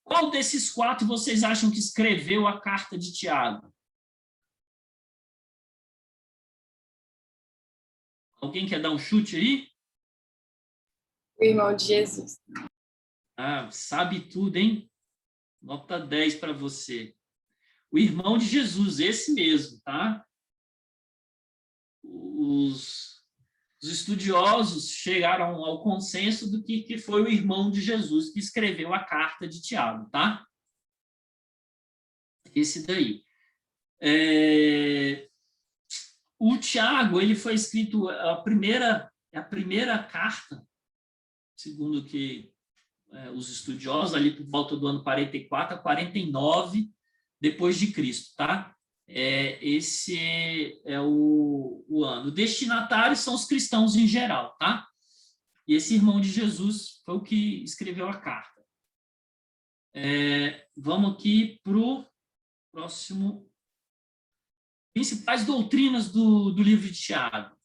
Qual desses 4 vocês acham que escreveu a carta de Tiago? Alguém quer dar um chute aí? O irmão de Jesus. Sabe tudo, hein? Nota 10 para você. O irmão de Jesus, esse mesmo, tá? Os estudiosos chegaram ao consenso do que foi o irmão de Jesus que escreveu a carta de Tiago, tá? Esse daí. O Tiago, ele foi escrito a primeira carta, segundo que os estudiosos, ali por volta do ano 44 a 49 depois de Cristo, tá? Esse é o ano. O destinatário são os cristãos em geral, tá? E esse irmão de Jesus foi o que escreveu a carta. Vamos aqui para o próximo. Principais doutrinas do livro de Tiago. A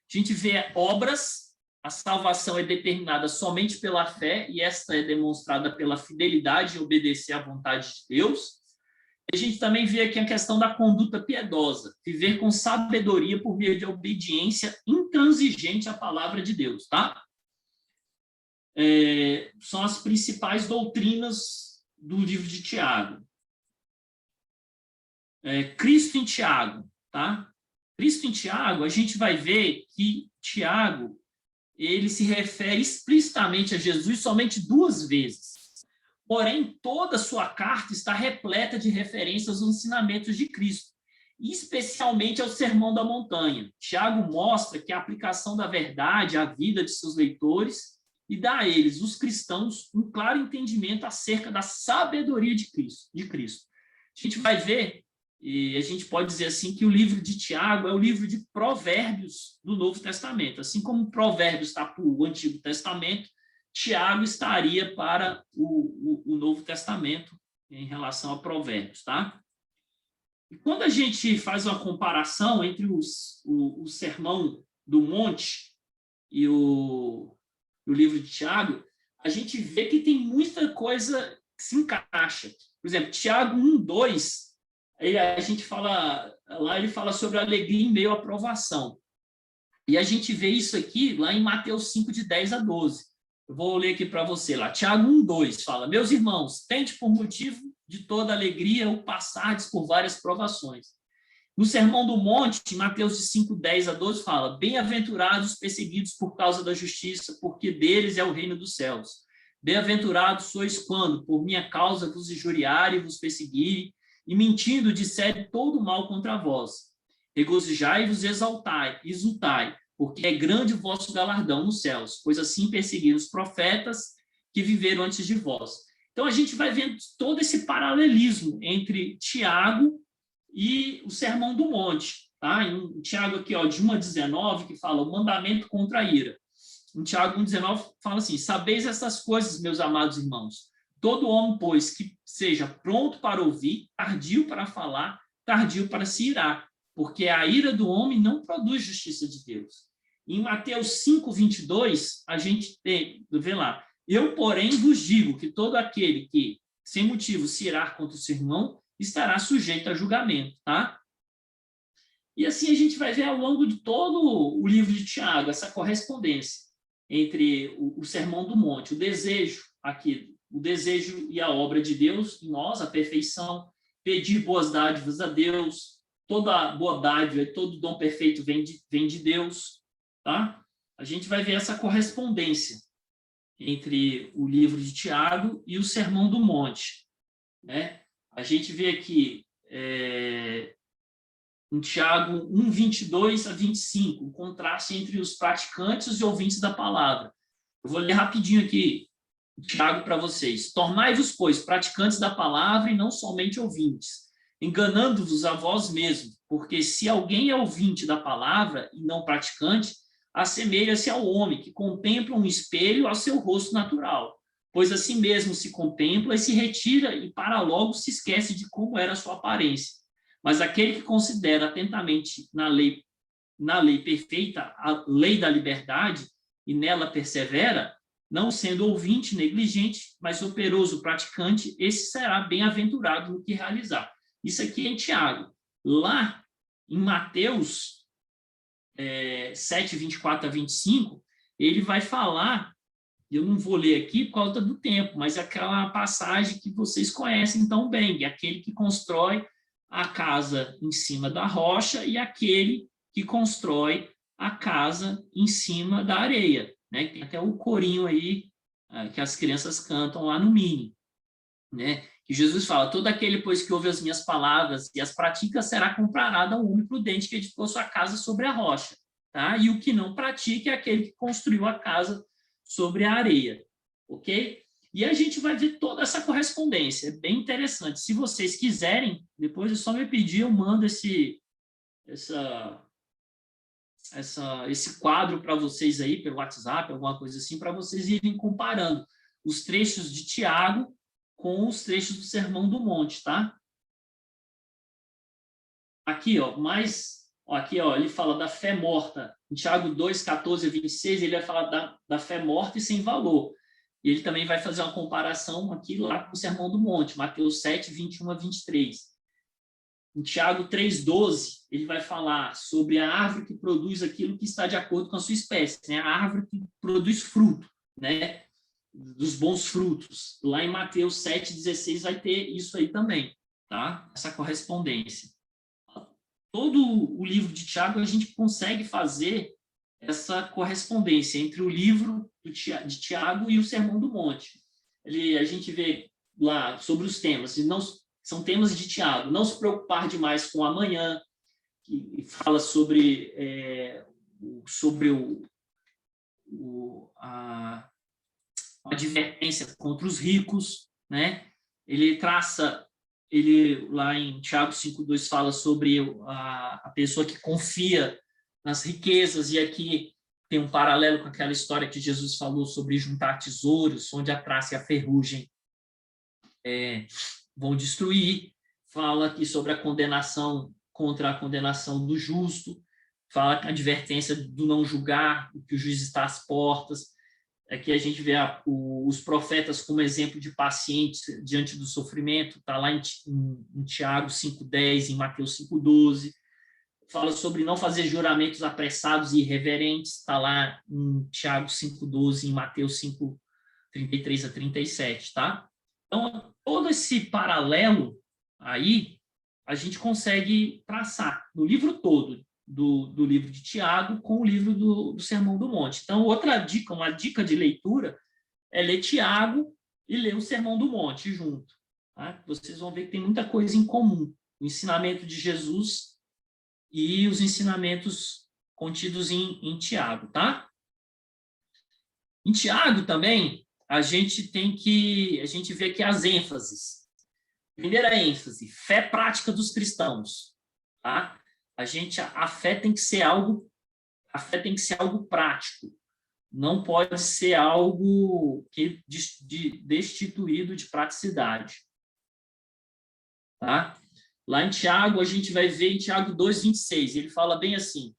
gente vê obras, a salvação é determinada somente pela fé, e esta é demonstrada pela fidelidade em obedecer à vontade de Deus. A gente também vê aqui a questão da conduta piedosa, viver com sabedoria por meio de obediência intransigente à palavra de Deus, tá? São as principais doutrinas do livro de Tiago. Cristo em Tiago, tá? Cristo em Tiago, a gente vai ver que Tiago, ele se refere explicitamente a Jesus somente 2 vezes. Porém, toda a sua carta está repleta de referências aos ensinamentos de Cristo, especialmente ao Sermão da Montanha. Tiago mostra que a aplicação da verdade à vida de seus leitores e dá a eles, os cristãos, um claro entendimento acerca da sabedoria de Cristo. A gente vai ver, e a gente pode dizer assim, que o livro de Tiago é o livro de provérbios do Novo Testamento. Assim como Provérbios está para o Antigo Testamento, Tiago estaria para o Novo Testamento em relação a Provérbios, tá? E quando a gente faz uma comparação entre o Sermão do Monte e o livro de Tiago, a gente vê que tem muita coisa que se encaixa. Por exemplo, Tiago 1:2, aí a gente fala, lá ele fala sobre a alegria em meio à provação. E a gente vê isso aqui lá em Mateus 5, de 10 a 12. Eu vou ler aqui para você lá. Tiago 1:2 fala: meus irmãos, tende por motivo de toda alegria o passardes por várias provações. No Sermão do Monte, em Mateus de 5, 10 a 12, fala: bem-aventurados os perseguidos por causa da justiça, porque deles é o reino dos céus. Bem-aventurados sois quando, por minha causa, vos injuriarem e vos perseguirem, e mentindo disserem todo mal contra vós. Regozijai-vos e exultai, porque é grande o vosso galardão nos céus, pois assim perseguiram os profetas que viveram antes de vós. Então, a gente vai vendo todo esse paralelismo entre Tiago e o Sermão do Monte. Tá? Em Tiago aqui, ó, de 1 a 19, que fala o mandamento contra a ira. Em Tiago 1,19 fala assim: sabeis essas coisas, meus amados irmãos. Todo homem, pois, que seja pronto para ouvir, tardio para falar, tardio para se irar, porque a ira do homem não produz justiça de Deus. Em Mateus 5:22, a gente vê lá: eu, porém, vos digo que todo aquele que, sem motivo, se irar contra o seu irmão, estará sujeito a julgamento, tá? E assim a gente vai ver ao longo de todo o livro de Tiago essa correspondência entre o Sermão do Monte, o desejo aqui, o desejo e a obra de Deus em nós, a perfeição, pedir boas dádivas a Deus, toda boa dádiva e todo dom perfeito vem de Deus, tá? A gente vai ver essa correspondência entre o livro de Tiago e o Sermão do Monte, né? A gente vê aqui em Tiago 1:22 a 25, o contraste entre os praticantes e ouvintes da palavra. Eu vou ler rapidinho aqui, Tiago, para vocês. Tornai-vos, pois, praticantes da palavra e não somente ouvintes, enganando-vos a vós mesmos, porque se alguém é ouvinte da palavra e não praticante, assemelha-se ao homem que contempla um espelho ao seu rosto natural, pois assim mesmo se contempla e se retira e para logo se esquece de como era a sua aparência. Mas aquele que considera atentamente na lei perfeita, a lei da liberdade, e nela persevera, não sendo ouvinte negligente, mas operoso praticante, esse será bem-aventurado no que realizar. Isso aqui é em Tiago. Lá em Mateus 7:24 a 25, ele vai falar, eu não vou ler aqui por causa do tempo, mas aquela passagem que vocês conhecem tão bem, aquele que constrói a casa em cima da rocha e aquele que constrói a casa em cima da areia, né? Tem até o corinho aí que as crianças cantam lá no Mini, né? Que Jesus fala: todo aquele, pois, que ouve as minhas palavras e as pratica será comparado a um homem prudente que edificou sua casa sobre a rocha, tá? E o que não pratica é aquele que construiu a casa sobre a areia, ok? E a gente vai ver toda essa correspondência, é bem interessante. Se vocês quiserem, depois é só me pedir, eu mando esse quadro para vocês aí, pelo WhatsApp, alguma coisa assim, para vocês irem comparando os trechos de Tiago com os trechos do Sermão do Monte, tá? Aqui, ó, ele fala da fé morta. Em Tiago 2:14 a 26, ele vai falar da fé morta e sem valor. E ele também vai fazer uma comparação aqui lá com o Sermão do Monte, Mateus 7:21 a 23. Em Tiago 3:12, ele vai falar sobre a árvore que produz aquilo que está de acordo com a sua espécie, né? A árvore que produz fruto, né? Dos bons frutos. Lá em Mateus 7:16 vai ter isso aí também, tá? Essa correspondência. Todo o livro de Tiago a gente consegue fazer essa correspondência entre o livro de Tiago e o Sermão do Monte. A gente vê lá sobre os temas, e não são temas de Tiago: não se preocupar demais com o amanhã, que fala sobre a advertência contra os ricos, né? Ele lá em Tiago 5:2 fala sobre a pessoa que confia nas riquezas, e aqui tem um paralelo com aquela história que Jesus falou sobre juntar tesouros, onde a traça e a ferrugem vão destruir. Fala aqui sobre a condenação contra a condenação do justo, fala a advertência do não julgar, que o juiz está às portas. Aqui a gente vê os profetas como exemplo de pacientes diante do sofrimento, está lá em Tiago 5:10, em Mateus 5:12. Fala sobre não fazer juramentos apressados e irreverentes, está lá em Tiago 5:12, em Mateus 5:33 a 37, tá? Então, todo esse paralelo aí, a gente consegue traçar no livro todo, do livro de Tiago com o livro do Sermão do Monte. Então, uma dica de leitura é ler Tiago e ler o Sermão do Monte junto, tá? Vocês vão ver que tem muita coisa em comum. O ensinamento de Jesus e os ensinamentos contidos em Tiago, tá? Em Tiago também, a gente vê aqui as ênfases. Primeira ênfase, fé prática dos cristãos, tá? A fé tem que ser algo prático. Não pode ser algo destituído de praticidade. Tá? Lá em Tiago, a gente vai ver em Tiago 2,26, ele fala bem assim: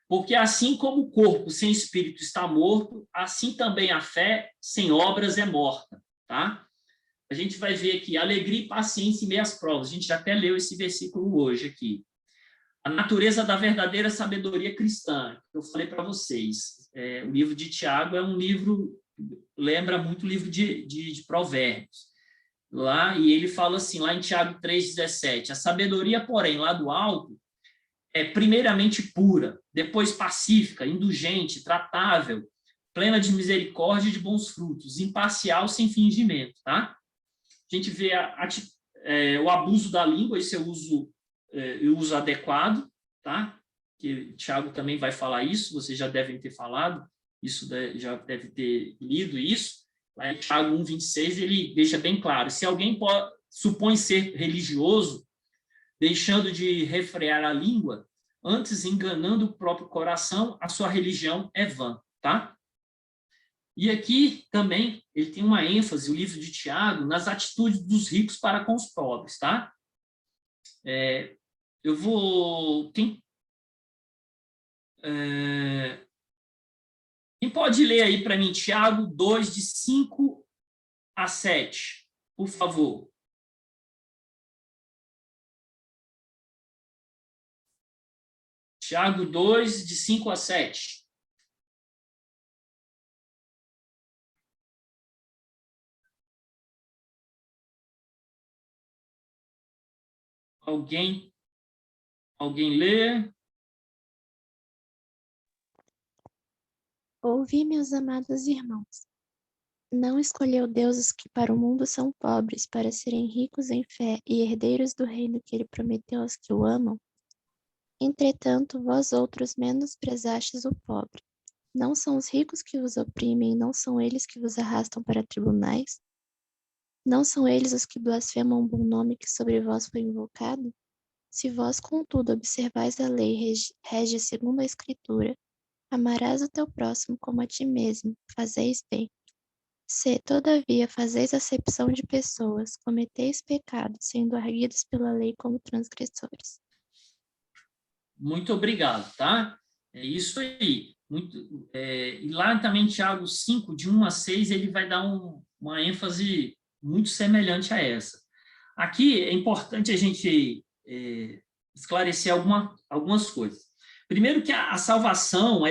porque assim como o corpo sem espírito está morto, assim também a fé sem obras é morta. Tá? A gente vai ver aqui alegria e paciência em meio às provas. A gente já até leu esse versículo hoje aqui. A natureza da verdadeira sabedoria cristã, que eu falei para vocês. O livro de Tiago é um livro, lembra muito o livro de Provérbios. Lá, e ele fala assim, lá em Tiago 3,17, a sabedoria, porém, lá do alto, é primeiramente pura, depois pacífica, indulgente, tratável, plena de misericórdia e de bons frutos, imparcial, sem fingimento, tá? A gente vê o abuso da língua, esse é o uso adequado, tá? Que Tiago também vai falar isso, vocês já devem ter falado, já deve ter lido isso. Lá em Tiago 1,26, ele deixa bem claro: se alguém supõe ser religioso, deixando de refrear a língua, antes enganando o próprio coração, a sua religião é vã, tá? E aqui também ele tem uma ênfase, o livro de Tiago, nas atitudes dos ricos para com os pobres, tá? Quem pode ler aí para mim Tiago 2, de 5 a 7, por favor? Tiago 2, de 5 a 7. Alguém lê? Ouvi, meus amados irmãos. Não escolheu Deus os que para o mundo são pobres, para serem ricos em fé e herdeiros do reino que ele prometeu aos que o amam? Entretanto, vós outros menosprezastes o pobre. Não são os ricos que vos oprimem, não são eles que vos arrastam para tribunais? Não são eles os que blasfemam o bom nome que sobre vós foi invocado? Se vós, contudo, observais a lei rege segundo a Escritura, amarás o teu próximo como a ti mesmo, fazeis bem. Se, todavia, fazeis acepção de pessoas, cometeis pecado, sendo arguidos pela lei como transgressores. Muito obrigado, tá? É isso aí. E lá também, Tiago 5, de 1 a 6, ele vai dar uma ênfase muito semelhante a essa. Aqui é importante a gente esclarecer algumas coisas. Primeiro que a salvação,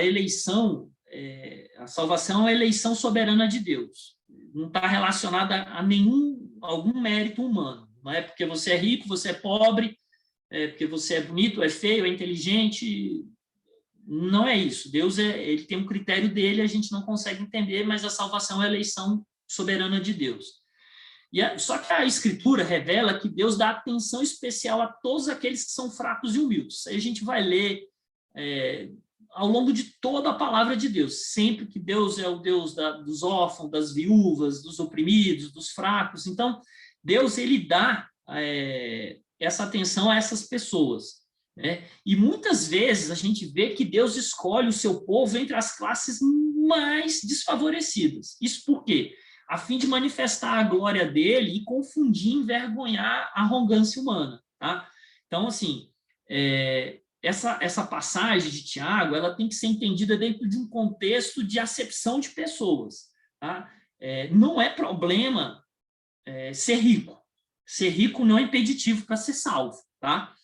a salvação é a eleição soberana de Deus. Não está relacionada a algum mérito humano. Não é porque você é rico, você é pobre, porque você é bonito, é feio, é inteligente. Não é isso. Deus ele tem um critério dele, a gente não consegue entender, mas a salvação é a eleição soberana de Deus. Só que a Escritura revela que Deus dá atenção especial a todos aqueles que são fracos e humildes. Aí a gente vai ler ao longo de toda a palavra de Deus, sempre que Deus é o Deus dos órfãos, das viúvas, dos oprimidos, dos fracos. Então, Deus ele dá essa atenção a essas pessoas. Né? E muitas vezes a gente vê que Deus escolhe o seu povo entre as classes mais desfavorecidas. Isso por quê? A fim de manifestar a glória dele e confundir, envergonhar a arrogância humana. Tá? Então, assim, essa passagem de Tiago, ela tem que ser entendida dentro de um contexto de acepção de pessoas. Tá? Não é problema ser rico. Ser rico não é impeditivo para ser salvo. Tá?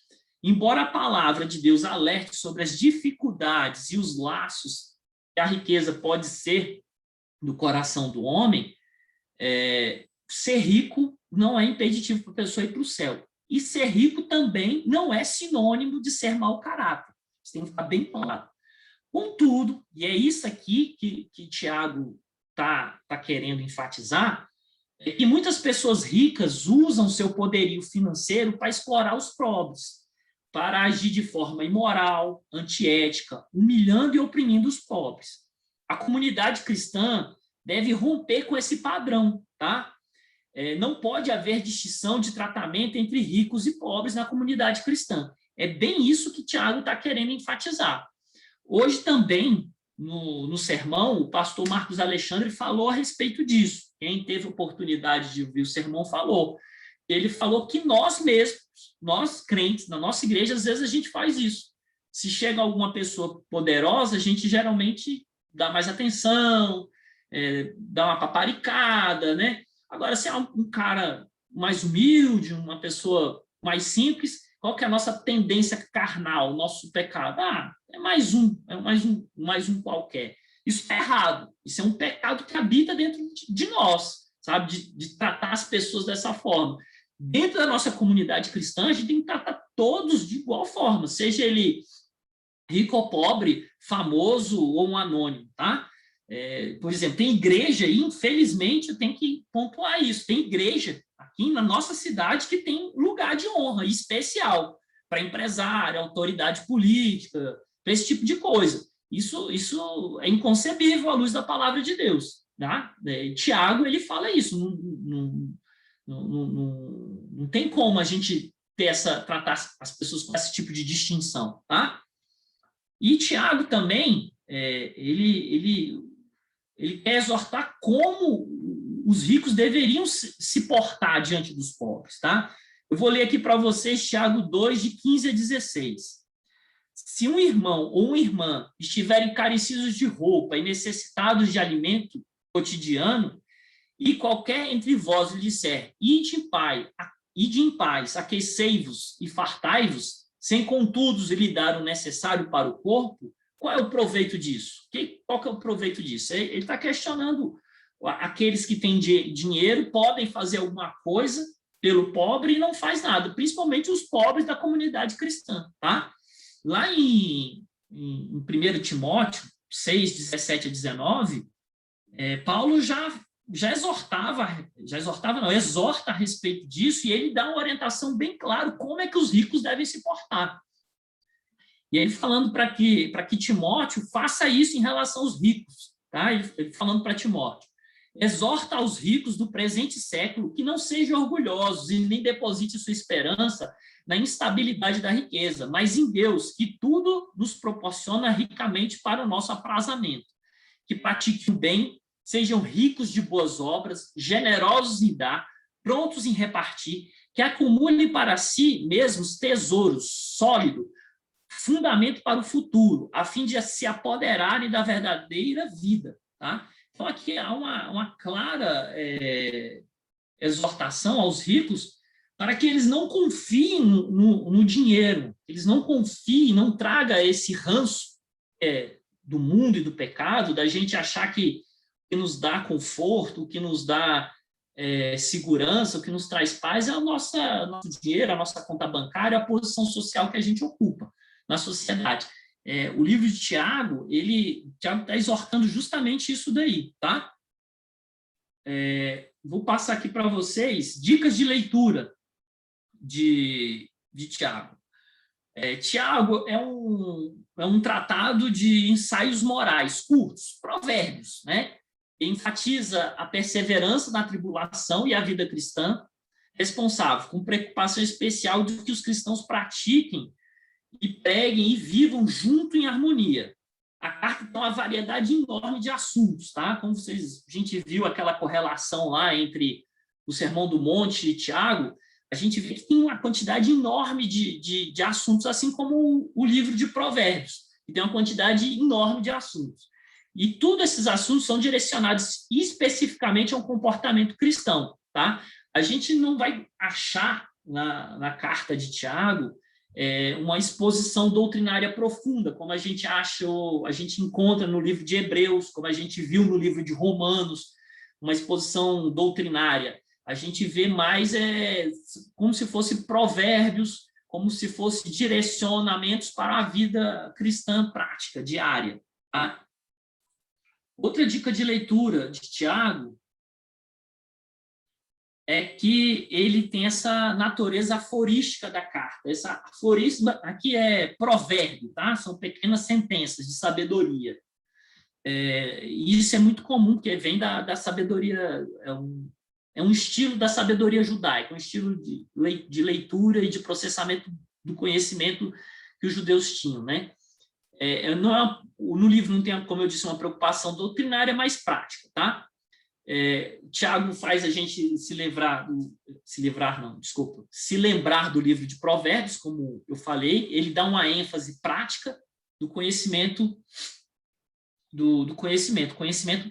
Embora a palavra de Deus alerte sobre as dificuldades e os laços que a riqueza pode ser no coração do homem, ser rico não é impeditivo para a pessoa ir para o céu. E ser rico também não é sinônimo de ser mau caráter. Isso tem que ficar bem claro. Contudo, e é isso aqui que Tiago está querendo enfatizar, é que muitas pessoas ricas usam seu poderio financeiro para explorar os pobres, para agir de forma imoral, antiética, humilhando e oprimindo os pobres. A comunidade cristã deve romper com esse padrão, tá? Não pode haver distinção de tratamento entre ricos e pobres na comunidade cristã. É bem isso que Tiago está querendo enfatizar. Hoje também, no sermão, o pastor Marcos Alexandre falou a respeito disso. Quem teve oportunidade de ouvir o sermão falou. Ele falou que nós mesmos, nós crentes, na nossa igreja, às vezes a gente faz isso. Se chega alguma pessoa poderosa, a gente geralmente dá mais atenção, dá uma paparicada, né? Agora, se é um cara mais humilde, uma pessoa mais simples, qual que é a nossa tendência carnal, nosso pecado? É mais um qualquer. Isso está errado. Isso é um pecado que habita dentro de nós, sabe? De tratar as pessoas dessa forma. Dentro da nossa comunidade cristã, a gente tem que tratar todos de igual forma, seja ele rico ou pobre, famoso ou um anônimo, tá? Por exemplo, tem igreja, e infelizmente eu tenho que pontuar isso, tem igreja aqui na nossa cidade que tem lugar de honra especial para empresário, autoridade política, para esse tipo de coisa. Isso é inconcebível à luz da palavra de Deus, tá? Tiago, ele fala isso, não tem como a gente tratar as pessoas com esse tipo de distinção, tá? E Tiago também, ele quer exortar como os ricos deveriam se portar diante dos pobres, tá? Eu vou ler aqui para vocês Tiago 2, de 15 a 16. Se um irmão ou uma irmã estiverem carecidos de roupa e necessitados de alimento cotidiano, e qualquer entre vós lhe disser, ide em paz, aquecei-vos e fartai-vos, sem contudo lhe dar o necessário para o corpo, qual é o proveito disso? Qual que é o proveito disso? Ele está questionando aqueles que têm dinheiro, podem fazer alguma coisa pelo pobre e não faz nada, principalmente os pobres da comunidade cristã, tá? Lá em 1 Timóteo 6, 17 a 19, Paulo exorta a respeito disso, e ele dá uma orientação bem clara como é que os ricos devem se portar. E ele falando para que Timóteo faça isso em relação aos ricos, tá? Ele falando para Timóteo, exorta aos ricos do presente século que não sejam orgulhosos e nem deposite sua esperança na instabilidade da riqueza, mas em Deus, que tudo nos proporciona ricamente para o nosso aprazamento, que pratiquem o bem, sejam ricos de boas obras, generosos em dar, prontos em repartir, que acumulem para si mesmos tesouros sólidos, fundamento para o futuro, a fim de se apoderarem da verdadeira vida, tá? Então, aqui há uma clara exortação aos ricos para que eles não confiem no dinheiro, eles não confiem, não traga esse ranço do mundo e do pecado, da gente achar que nos dá conforto, o que nos dá segurança, o que nos traz paz é nosso dinheiro, a nossa conta bancária, a posição social que a gente ocupa na sociedade. O livro de Tiago, Tiago está exortando justamente isso daí, tá? Vou passar aqui para vocês dicas de leitura de Tiago. Tiago é um tratado de ensaios morais curtos, provérbios, né? Enfatiza a perseverança na tribulação e a vida cristã, responsável, com preocupação especial de que os cristãos pratiquem e preguem e vivam junto em harmonia. A carta tem uma variedade enorme de assuntos, tá? Como a gente viu aquela correlação lá entre o Sermão do Monte e Tiago, a gente vê que tem uma quantidade enorme de assuntos, assim como o livro de Provérbios, que tem uma quantidade enorme de assuntos. E todos esses assuntos são direcionados especificamente a um comportamento cristão, tá? A gente não vai achar na carta de Tiago uma exposição doutrinária profunda, como a gente encontra no livro de Hebreus, como a gente viu no livro de Romanos, uma exposição doutrinária. A gente vê mais como se fosse provérbios, como se fosse direcionamentos para a vida cristã prática, diária, tá? Outra dica de leitura de Tiago é que ele tem essa natureza aforística da carta. Essa aforismo aqui é provérbio, tá? São pequenas sentenças de sabedoria. E isso é muito comum, porque vem da sabedoria, é um estilo da sabedoria judaica, um estilo de leitura e de processamento do conhecimento que os judeus tinham, né? No livro não tem, como eu disse, uma preocupação doutrinária, mais prática, tá? Tiago faz a gente se lembrar do livro de Provérbios, como eu falei. Ele dá uma ênfase prática do conhecimento, do conhecimento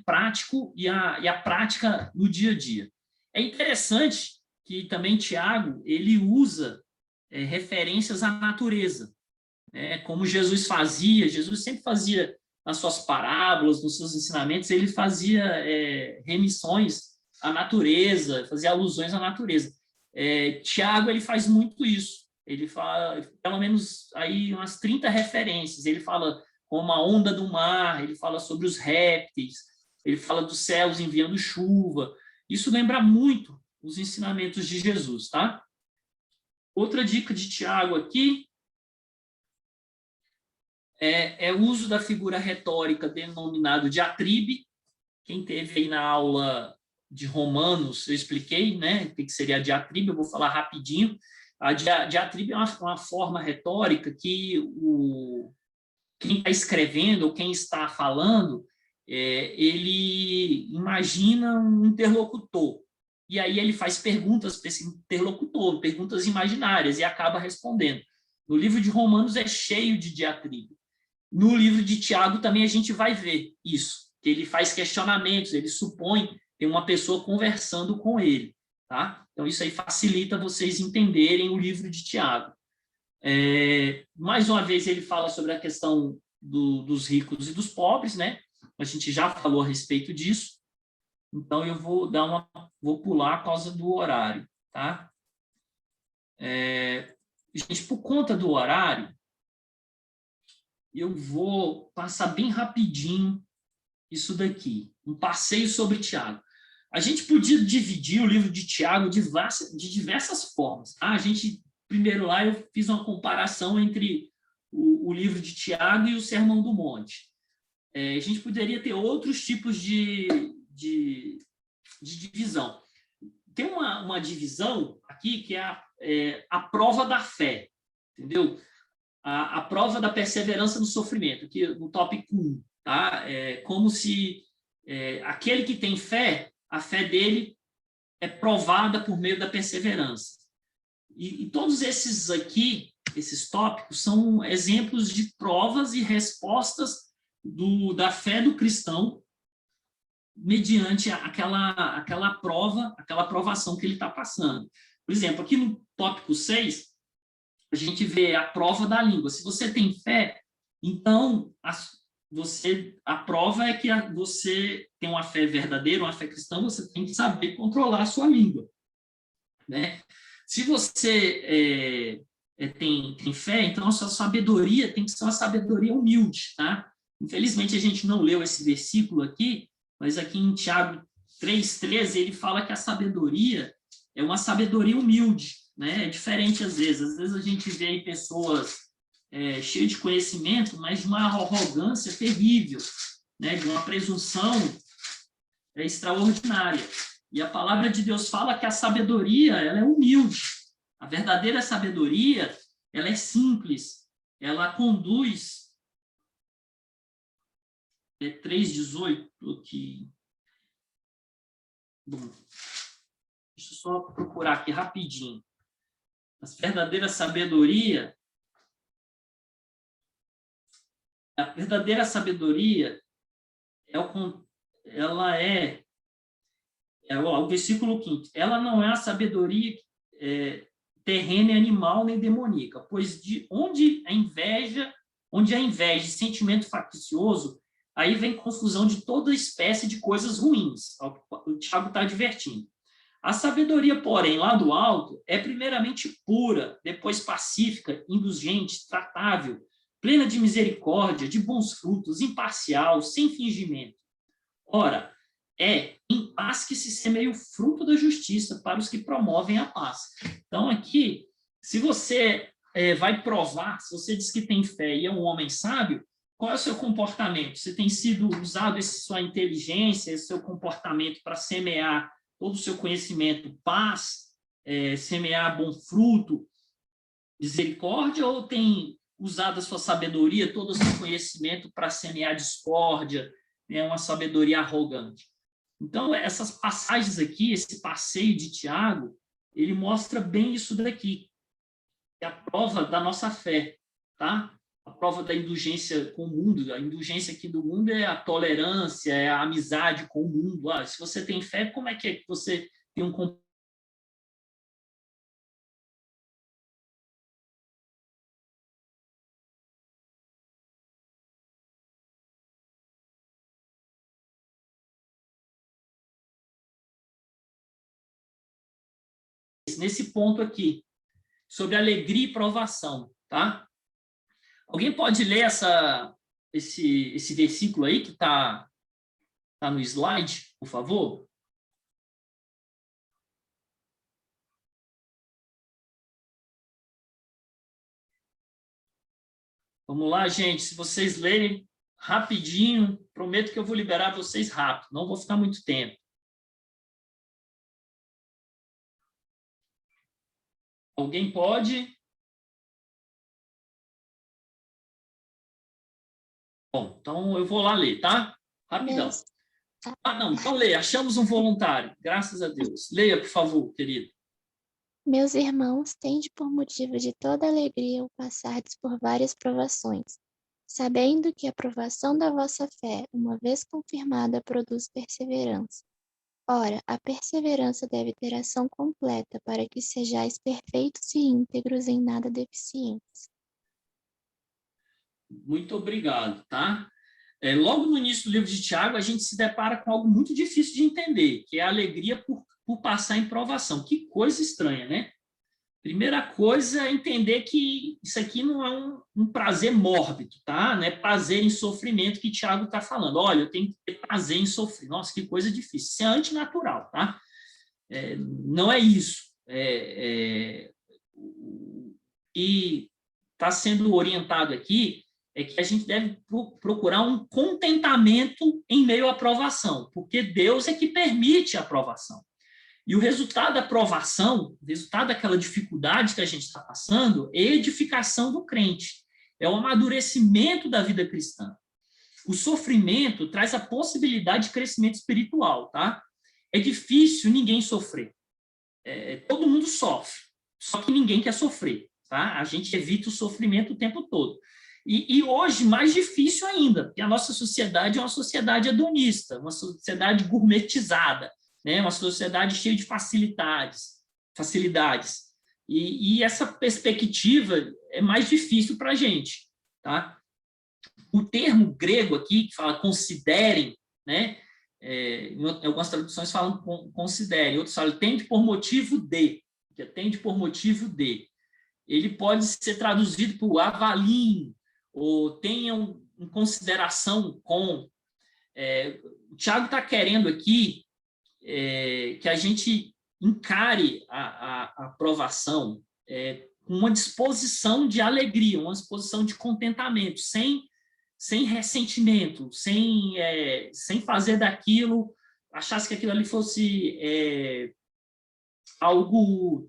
prático e a prática no dia a dia. É interessante que também Tiago ele usa referências à natureza, como Jesus sempre fazia nas suas parábolas, nos seus ensinamentos, ele fazia remissões à natureza, fazia alusões à natureza. Tiago ele faz muito isso. Ele fala, pelo menos aí umas 30 referências. Ele fala como a onda do mar, ele fala sobre os répteis, ele fala dos céus enviando chuva. Isso lembra muito os ensinamentos de Jesus, tá? Outra dica de Tiago aqui é o uso da figura retórica denominado diatribe. Quem teve aí na aula de Romanos, eu expliquei, né, o que seria a diatribe, eu vou falar rapidinho. A diatribe é uma forma retórica que quem está escrevendo ou quem está falando, ele imagina um interlocutor, e aí ele faz perguntas para esse interlocutor, perguntas imaginárias, e acaba respondendo. No livro de Romanos é cheio de diatribe. No livro de Tiago também a gente vai ver isso, que ele faz questionamentos, ele supõe que tem uma pessoa conversando com ele, tá? Então isso aí facilita vocês entenderem o livro de Tiago. Mais uma vez ele fala sobre a questão dos ricos e dos pobres, né? A gente já falou a respeito disso, então eu vou pular por causa do horário, tá? Gente, por conta do horário, eu vou passar bem rapidinho isso daqui, um passeio sobre Tiago. A gente podia dividir o livro de Tiago de diversas formas. Tá? Primeiro lá, eu fiz uma comparação entre o livro de Tiago e o Sermão do Monte. A gente poderia ter outros tipos de divisão. Tem uma divisão aqui que é a prova da fé, entendeu? A prova da perseverança no sofrimento, que no tópico 1, tá? Como se aquele que tem fé, a fé dele é provada por meio da perseverança. E todos esses aqui, esses tópicos, são exemplos de provas e respostas da fé do cristão mediante aquela prova, aquela provação que ele está passando. Por exemplo, aqui no tópico 6, a gente vê a prova da língua. Se você tem fé, então a prova é que você tem uma fé verdadeira, uma fé cristã, você tem que saber controlar a sua língua, né? Se você tem fé, então a sua sabedoria tem que ser uma sabedoria humilde, tá? Infelizmente, a gente não leu esse versículo aqui, mas aqui em Tiago 3,13, ele fala que a sabedoria é uma sabedoria humilde, né? É diferente às vezes. Às vezes a gente vê aí pessoas cheias de conhecimento, mas de uma arrogância terrível, né? De uma presunção extraordinária. E a palavra de Deus fala que a sabedoria ela é humilde. A verdadeira sabedoria ela é simples. Ela conduz... 3,18 aqui. Bom, deixa eu só procurar aqui rapidinho. A verdadeira sabedoria o versículo 5. Ela não é a sabedoria terrena e animal nem demoníaca, pois onde a inveja e sentimento faccioso, aí vem confusão de toda espécie de coisas ruins. O Tiago está advertindo. A sabedoria, porém, lá do alto, é primeiramente pura, depois pacífica, indulgente, tratável, plena de misericórdia, de bons frutos, imparcial, sem fingimento. Ora, em paz que se semeia o fruto da justiça para os que promovem a paz. Então, aqui, se você vai provar, se você diz que tem fé e é um homem sábio, qual é o seu comportamento? Você tem sido usado sua inteligência, esse seu comportamento para semear todo o seu conhecimento, paz, semear bom fruto, misericórdia, ou tem usado a sua sabedoria, todo o seu conhecimento para semear discórdia, uma sabedoria arrogante? Então, essas passagens aqui, esse passeio de Tiago, ele mostra bem isso daqui, é a prova da nossa fé, tá? A prova da indulgência com o mundo. A indulgência aqui do mundo é a tolerância, é a amizade com o mundo. Se você tem fé, como é que você tem um nesse ponto aqui, sobre alegria e provação, tá? Alguém pode ler esse versículo aí que está no slide, por favor? Vamos lá, gente. Se vocês lerem rapidinho, prometo que eu vou liberar vocês rápido, não vou ficar muito tempo. Alguém pode? Bom, então eu vou lá ler, tá? Rapidão. Não, então leia. Achamos um voluntário, graças a Deus. Leia, por favor, querido. Meus irmãos, tende por motivo de toda alegria o passardes por várias provações, sabendo que a provação da vossa fé, uma vez confirmada, produz perseverança. Ora, a perseverança deve ter ação completa, para que sejais perfeitos e íntegros, em nada deficientes. Muito obrigado, tá? Logo no início do livro de Tiago, a gente se depara com algo muito difícil de entender, que é a alegria por passar em provação. Que coisa estranha, né? Primeira coisa é entender que isso aqui não é um prazer mórbido, tá? Não é prazer em sofrimento que Tiago está falando. Olha, eu tenho que ter prazer em sofrer. Nossa, que coisa difícil. Isso é antinatural, tá? Não é isso. E está sendo orientado aqui é que a gente deve procurar um contentamento em meio à provação, porque Deus é que permite a provação. E o resultado da provação, o resultado daquela dificuldade que a gente está passando, é a edificação do crente, é o amadurecimento da vida cristã. O sofrimento traz a possibilidade de crescimento espiritual, tá? É difícil ninguém sofrer. Todo mundo sofre, só que ninguém quer sofrer, tá? A gente evita o sofrimento o tempo todo. E hoje, mais difícil ainda, porque a nossa sociedade é uma sociedade hedonista, uma sociedade gourmetizada, né? Uma sociedade cheia de facilidades. E essa perspectiva é mais difícil para a gente, tá? O termo grego aqui, que fala considerem, né? Em algumas traduções falam considerem, outros falam tende por motivo de, que tende por motivo de. Ele pode ser traduzido por avaliem, ou tenham em consideração com. O Tiago está querendo aqui que a gente encare a aprovação com uma disposição de alegria, uma disposição de contentamento, sem ressentimento, sem fazer daquilo, achasse que aquilo ali fosse algo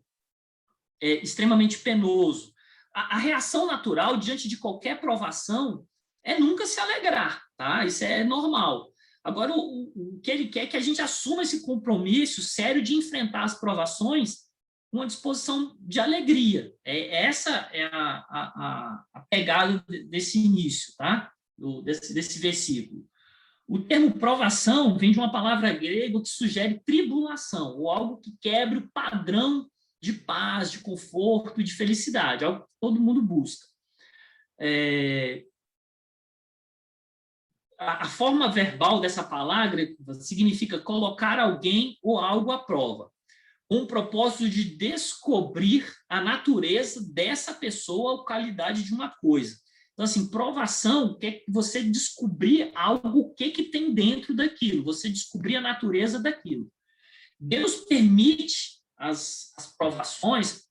extremamente penoso. A reação natural diante de qualquer provação é nunca se alegrar, tá? Isso é normal. Agora, o que ele quer é que a gente assuma esse compromisso sério de enfrentar as provações com uma disposição de alegria. Essa é a pegada desse início, tá? Desse versículo. O termo provação vem de uma palavra grega que sugere tribulação, ou algo que quebre o padrão de paz, de conforto e de felicidade, algo que todo mundo busca. A forma verbal dessa palavra significa colocar alguém ou algo à prova, com o propósito de descobrir a natureza dessa pessoa ou qualidade de uma coisa. Então, assim, provação é você descobrir algo, o que tem dentro daquilo, você descobrir a natureza daquilo. Deus permite as provações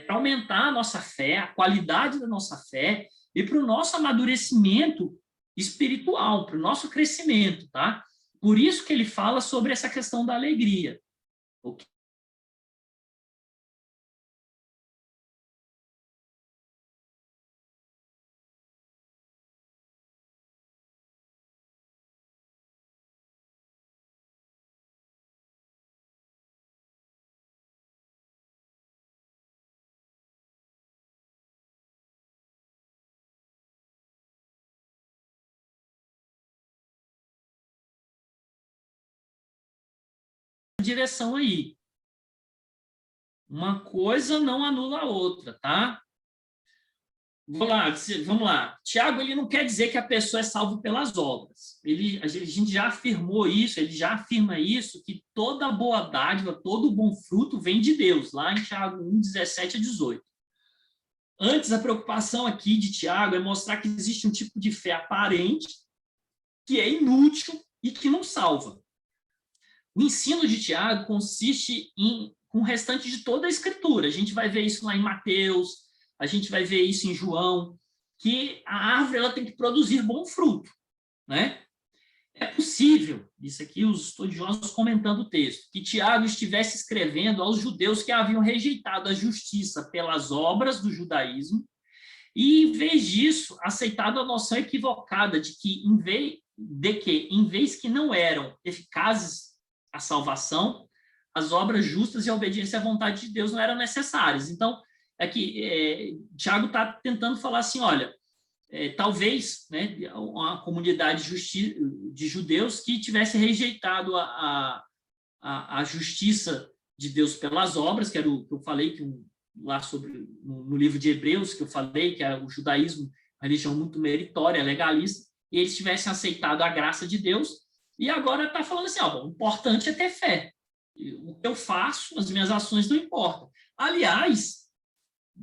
para aumentar a nossa fé, a qualidade da nossa fé e para o nosso amadurecimento espiritual, para o nosso crescimento, tá? Por isso que ele fala sobre essa questão da alegria. Okay? Direção aí. Uma coisa não anula a outra, tá? Vamos lá. Tiago, ele não quer dizer que a pessoa é salva pelas obras. A gente já afirmou isso, ele já afirma isso, que toda boa dádiva, todo bom fruto vem de Deus, lá em Tiago 1, 17 a 18. Antes, a preocupação aqui de Tiago é mostrar que existe um tipo de fé aparente que é inútil e que não salva. O ensino de Tiago consiste com o restante de toda a Escritura. A gente vai ver isso lá em Mateus, a gente vai ver isso em João, que a árvore ela tem que produzir bom fruto, né? É possível, isso aqui os estudiosos comentando o texto, que Tiago estivesse escrevendo aos judeus que haviam rejeitado a justiça pelas obras do judaísmo e, em vez disso, aceitado a noção equivocada de que, em vez que não eram eficazes a salvação, as obras justas e a obediência à vontade de Deus não eram necessárias. Então, Tiago está tentando falar assim, olha, talvez, né, uma comunidade de judeus que tivesse rejeitado a justiça de Deus pelas obras, que era o que eu falei lá sobre no livro de Hebreus, que eu falei que o judaísmo é uma religião muito meritória, legalista, e eles tivessem aceitado a graça de Deus. E agora está falando assim, o importante é ter fé. O que eu faço, as minhas ações não importam. Aliás,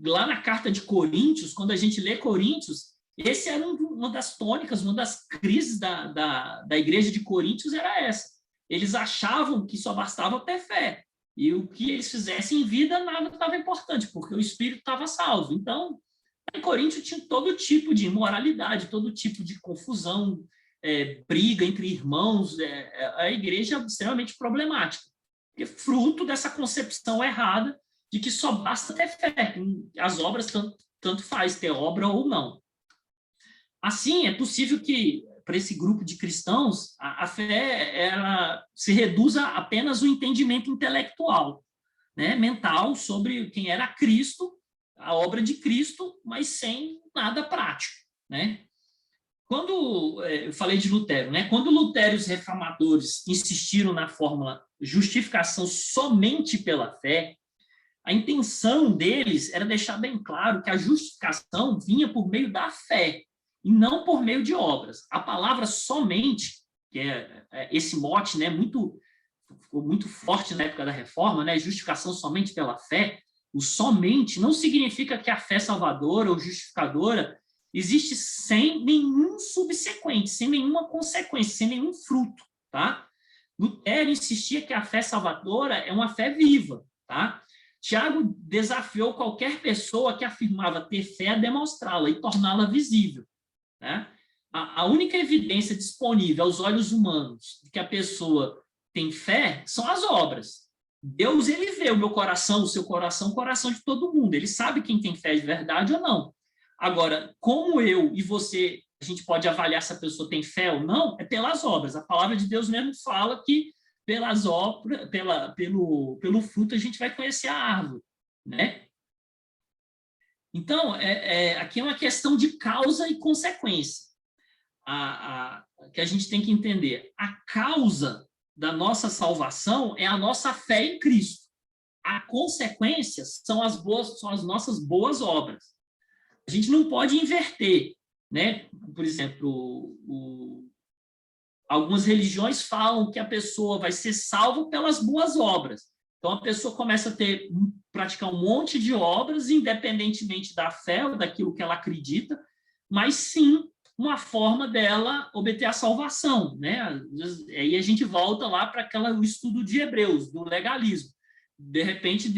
lá na carta de Coríntios, quando a gente lê Coríntios, esse era uma das tônicas, uma das crises da igreja de Coríntios era essa. Eles achavam que só bastava ter fé. E o que eles fizessem em vida, nada estava importante, porque o espírito estava salvo. Então, em Coríntios tinha todo tipo de imoralidade, todo tipo de confusão, briga entre irmãos, a igreja é extremamente problemática, porque fruto dessa concepção errada de que só basta ter fé, as obras tanto faz ter obra ou não. Assim, é possível que, para esse grupo de cristãos, a fé ela se reduza a apenas o entendimento intelectual, né, mental, sobre quem era Cristo, a obra de Cristo, mas sem nada prático, né? Quando eu falei de Lutero, né? Quando Lutero e os reformadores insistiram na fórmula justificação somente pela fé, a intenção deles era deixar bem claro que a justificação vinha por meio da fé e não por meio de obras. A palavra somente, que é esse mote, né, ficou muito forte na época da Reforma, né? Justificação somente pela fé. O somente não significa que a fé salvadora ou justificadora existe sem nenhum subsequente, sem nenhuma consequência, sem nenhum fruto, tá? Lutero insistia que a fé salvadora é uma fé viva, tá? Tiago desafiou qualquer pessoa que afirmava ter fé a demonstrá-la e torná-la visível, né? A única evidência disponível aos olhos humanos de que a pessoa tem fé são as obras. Deus, ele vê o meu coração, o seu coração, o coração de todo mundo. Ele sabe quem tem fé de verdade ou não. Agora, como eu e você, a gente pode avaliar se a pessoa tem fé ou não, é pelas obras. A palavra de Deus mesmo fala que pelas obras, pelo fruto a gente vai conhecer a árvore, né? Então, aqui é uma questão de causa e consequência. Que a gente tem que entender. A causa da nossa salvação é a nossa fé em Cristo. A consequência são as nossas boas obras. A gente não pode inverter, né? Por exemplo, algumas religiões falam que a pessoa vai ser salva pelas boas obras. Então, a pessoa começa a praticar um monte de obras, independentemente da fé ou daquilo que ela acredita, mas sim uma forma dela obter a salvação, né? Aí a gente volta lá para o estudo de Hebreus, do legalismo. De repente,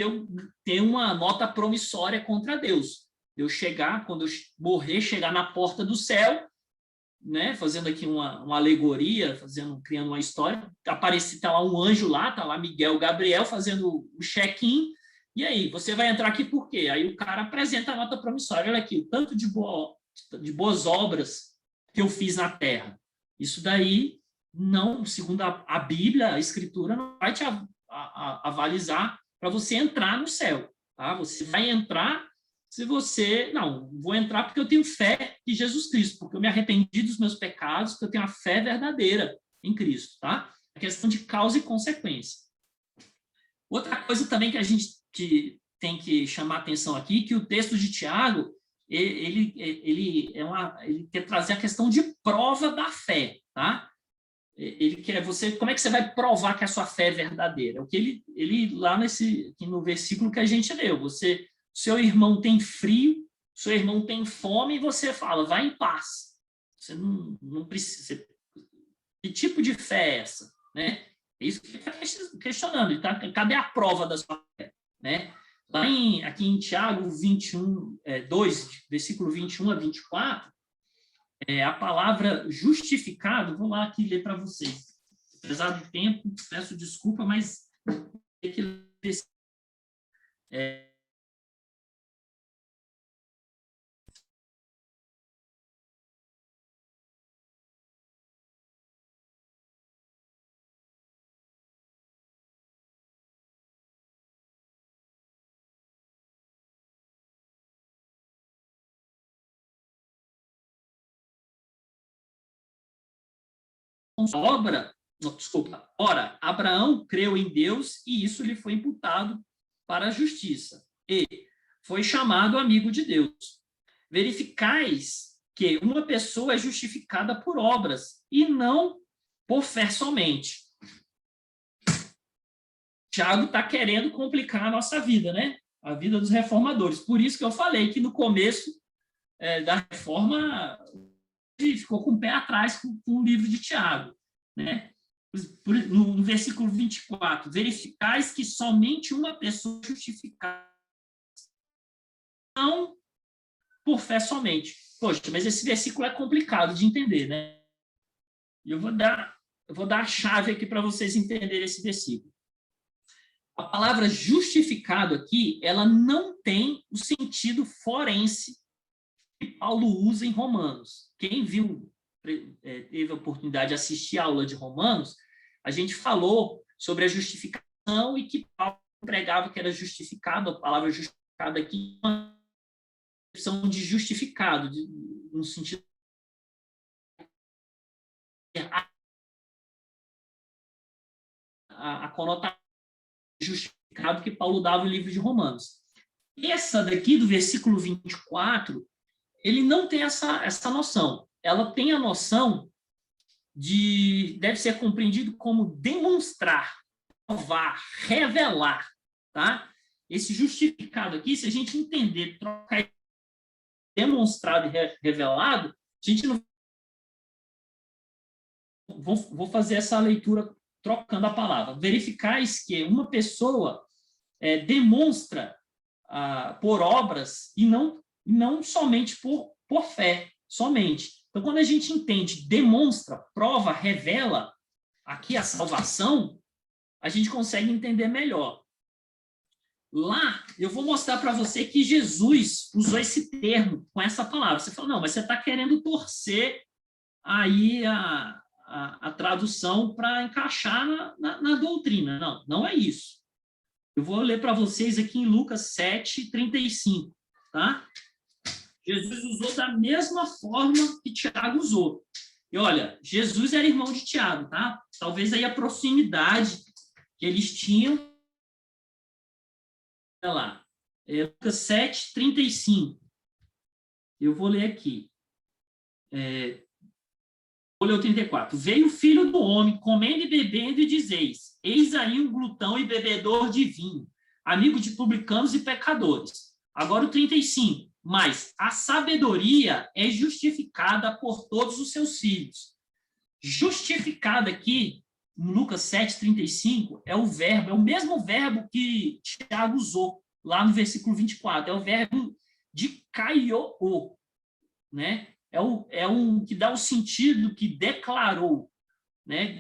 tem uma nota promissória contra Deus. Eu chegar, quando eu morrer, chegar na porta do céu, né? Fazendo aqui uma alegoria, criando uma história, tá lá um anjo lá, tá lá Miguel Gabriel fazendo o check-in, e aí, você vai entrar aqui por quê? Aí o cara apresenta a nota promissória, olha aqui, o tanto de boas obras que eu fiz na terra. Isso daí, não, segundo a Bíblia, a Escritura, não vai te avalizar para você entrar no céu. Tá? Você vai entrar se você... Não, vou entrar porque eu tenho fé em Jesus Cristo, porque eu me arrependi dos meus pecados, porque eu tenho a fé verdadeira em Cristo. Tá? A questão de causa e consequência. Outra coisa também que a gente tem que chamar atenção aqui, que o texto de Tiago, ele quer trazer a questão de prova da fé, tá? Ele quer como é que você vai provar que a sua fé é verdadeira? O que ele lá aqui no versículo que a gente leu, seu irmão tem frio, seu irmão tem fome, e você fala, vai em paz. Você não precisa. Que tipo de fé é essa, né? É isso que ele está questionando. Cadê a prova da sua fé? Né? Aqui em Tiago 2, versículo 21 a 24, a palavra justificado, vou lá aqui ler para vocês. Apesar do tempo, peço desculpa, mas tem que ler Ora, Abraão creu em Deus e isso lhe foi imputado para a justiça. E foi chamado amigo de Deus. Verificais que uma pessoa é justificada por obras e não por fé somente. Tiago está querendo complicar a nossa vida, né? A vida dos reformadores. Por isso que eu falei que no começo da reforma ficou com o pé atrás com o livro de Tiago, né? No versículo 24, verificais que somente uma pessoa é justificada, não por fé somente. Poxa, mas esse versículo é complicado de entender, né? Eu vou dar a chave aqui para vocês entenderem esse versículo. A palavra justificado aqui, ela não tem o sentido forense que Paulo usa em Romanos. Quem teve a oportunidade de assistir a aula de Romanos, a gente falou sobre a justificação e que Paulo pregava que era justificado, a palavra justificado aqui é uma expressão de justificado, no sentido a conotação justificado que Paulo dava no livro de Romanos. Essa daqui, do versículo 24, ele não tem essa noção. Ela tem a noção deve ser compreendido como demonstrar, provar, revelar, tá? Esse justificado aqui, se a gente entender, trocar demonstrado e revelado, a gente não... Vou fazer essa leitura trocando a palavra. Verificais que uma pessoa demonstra por obras e não somente por fé, somente. Então, quando a gente entende, demonstra, prova, revela aqui a salvação, a gente consegue entender melhor. Lá, eu vou mostrar para você que Jesus usou esse termo com essa palavra. Você fala, não, mas você está querendo torcer aí a tradução para encaixar na doutrina. Não é isso. Eu vou ler para vocês aqui em Lucas 7, 35, tá? Jesus usou da mesma forma que Tiago usou. E olha, Jesus era irmão de Tiago, tá? Talvez aí a proximidade que eles tinham. Olha lá. Lucas 7, 35. Eu vou ler aqui. Vou ler o 34. Veio o filho do homem, comendo e bebendo, e dizeis: eis aí um glutão e bebedor de vinho, amigo de publicanos e pecadores. Agora o 35. Mas a sabedoria é justificada por todos os seus filhos. Justificada aqui, em Lucas 7,35, é o mesmo verbo que Tiago usou lá no versículo 24, é o verbo de kaiô, né? É o que dá o sentido que declarou, né?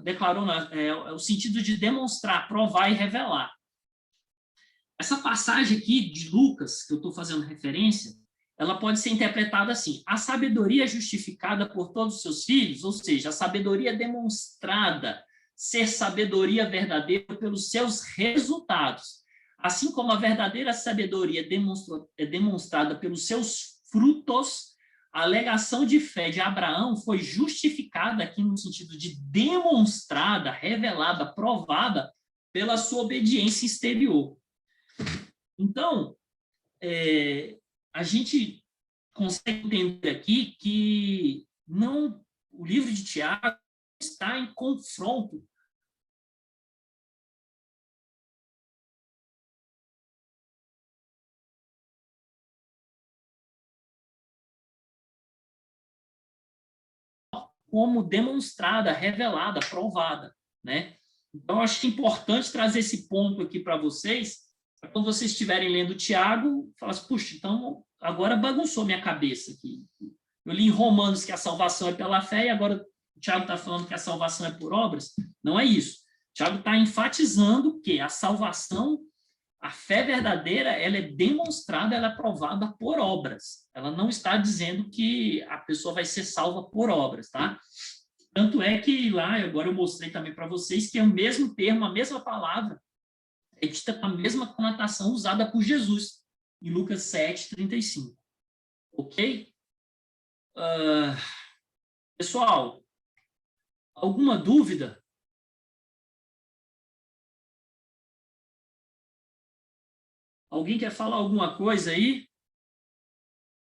Declarou, é o sentido de demonstrar, provar e revelar. Essa passagem aqui de Lucas, que eu estou fazendo referência, ela pode ser interpretada assim: a sabedoria é justificada por todos os seus filhos, ou seja, a sabedoria é demonstrada ser sabedoria verdadeira pelos seus resultados. Assim como a verdadeira sabedoria é demonstrada pelos seus frutos, a alegação de fé de Abraão foi justificada aqui no sentido de demonstrada, revelada, provada pela sua obediência exterior. Então, a gente consegue entender aqui que o livro de Tiago está em confronto como demonstrada, revelada, provada, né? Então, acho importante trazer esse ponto aqui para vocês, para quando vocês estiverem lendo Tiago, falar assim, puxa, então agora bagunçou minha cabeça aqui. Eu li em Romanos que a salvação é pela fé e agora o Tiago está falando que a salvação é por obras. Não é isso. O Tiago está enfatizando que a salvação, a fé verdadeira, ela é demonstrada, ela é provada por obras. Ela não está dizendo que a pessoa vai ser salva por obras, tá? Tanto é que lá, agora eu mostrei também para vocês que é o mesmo termo, a mesma palavra, é dita com a mesma conotação usada por Jesus, em Lucas 7,35. Ok? Pessoal, alguma dúvida? Alguém quer falar alguma coisa aí?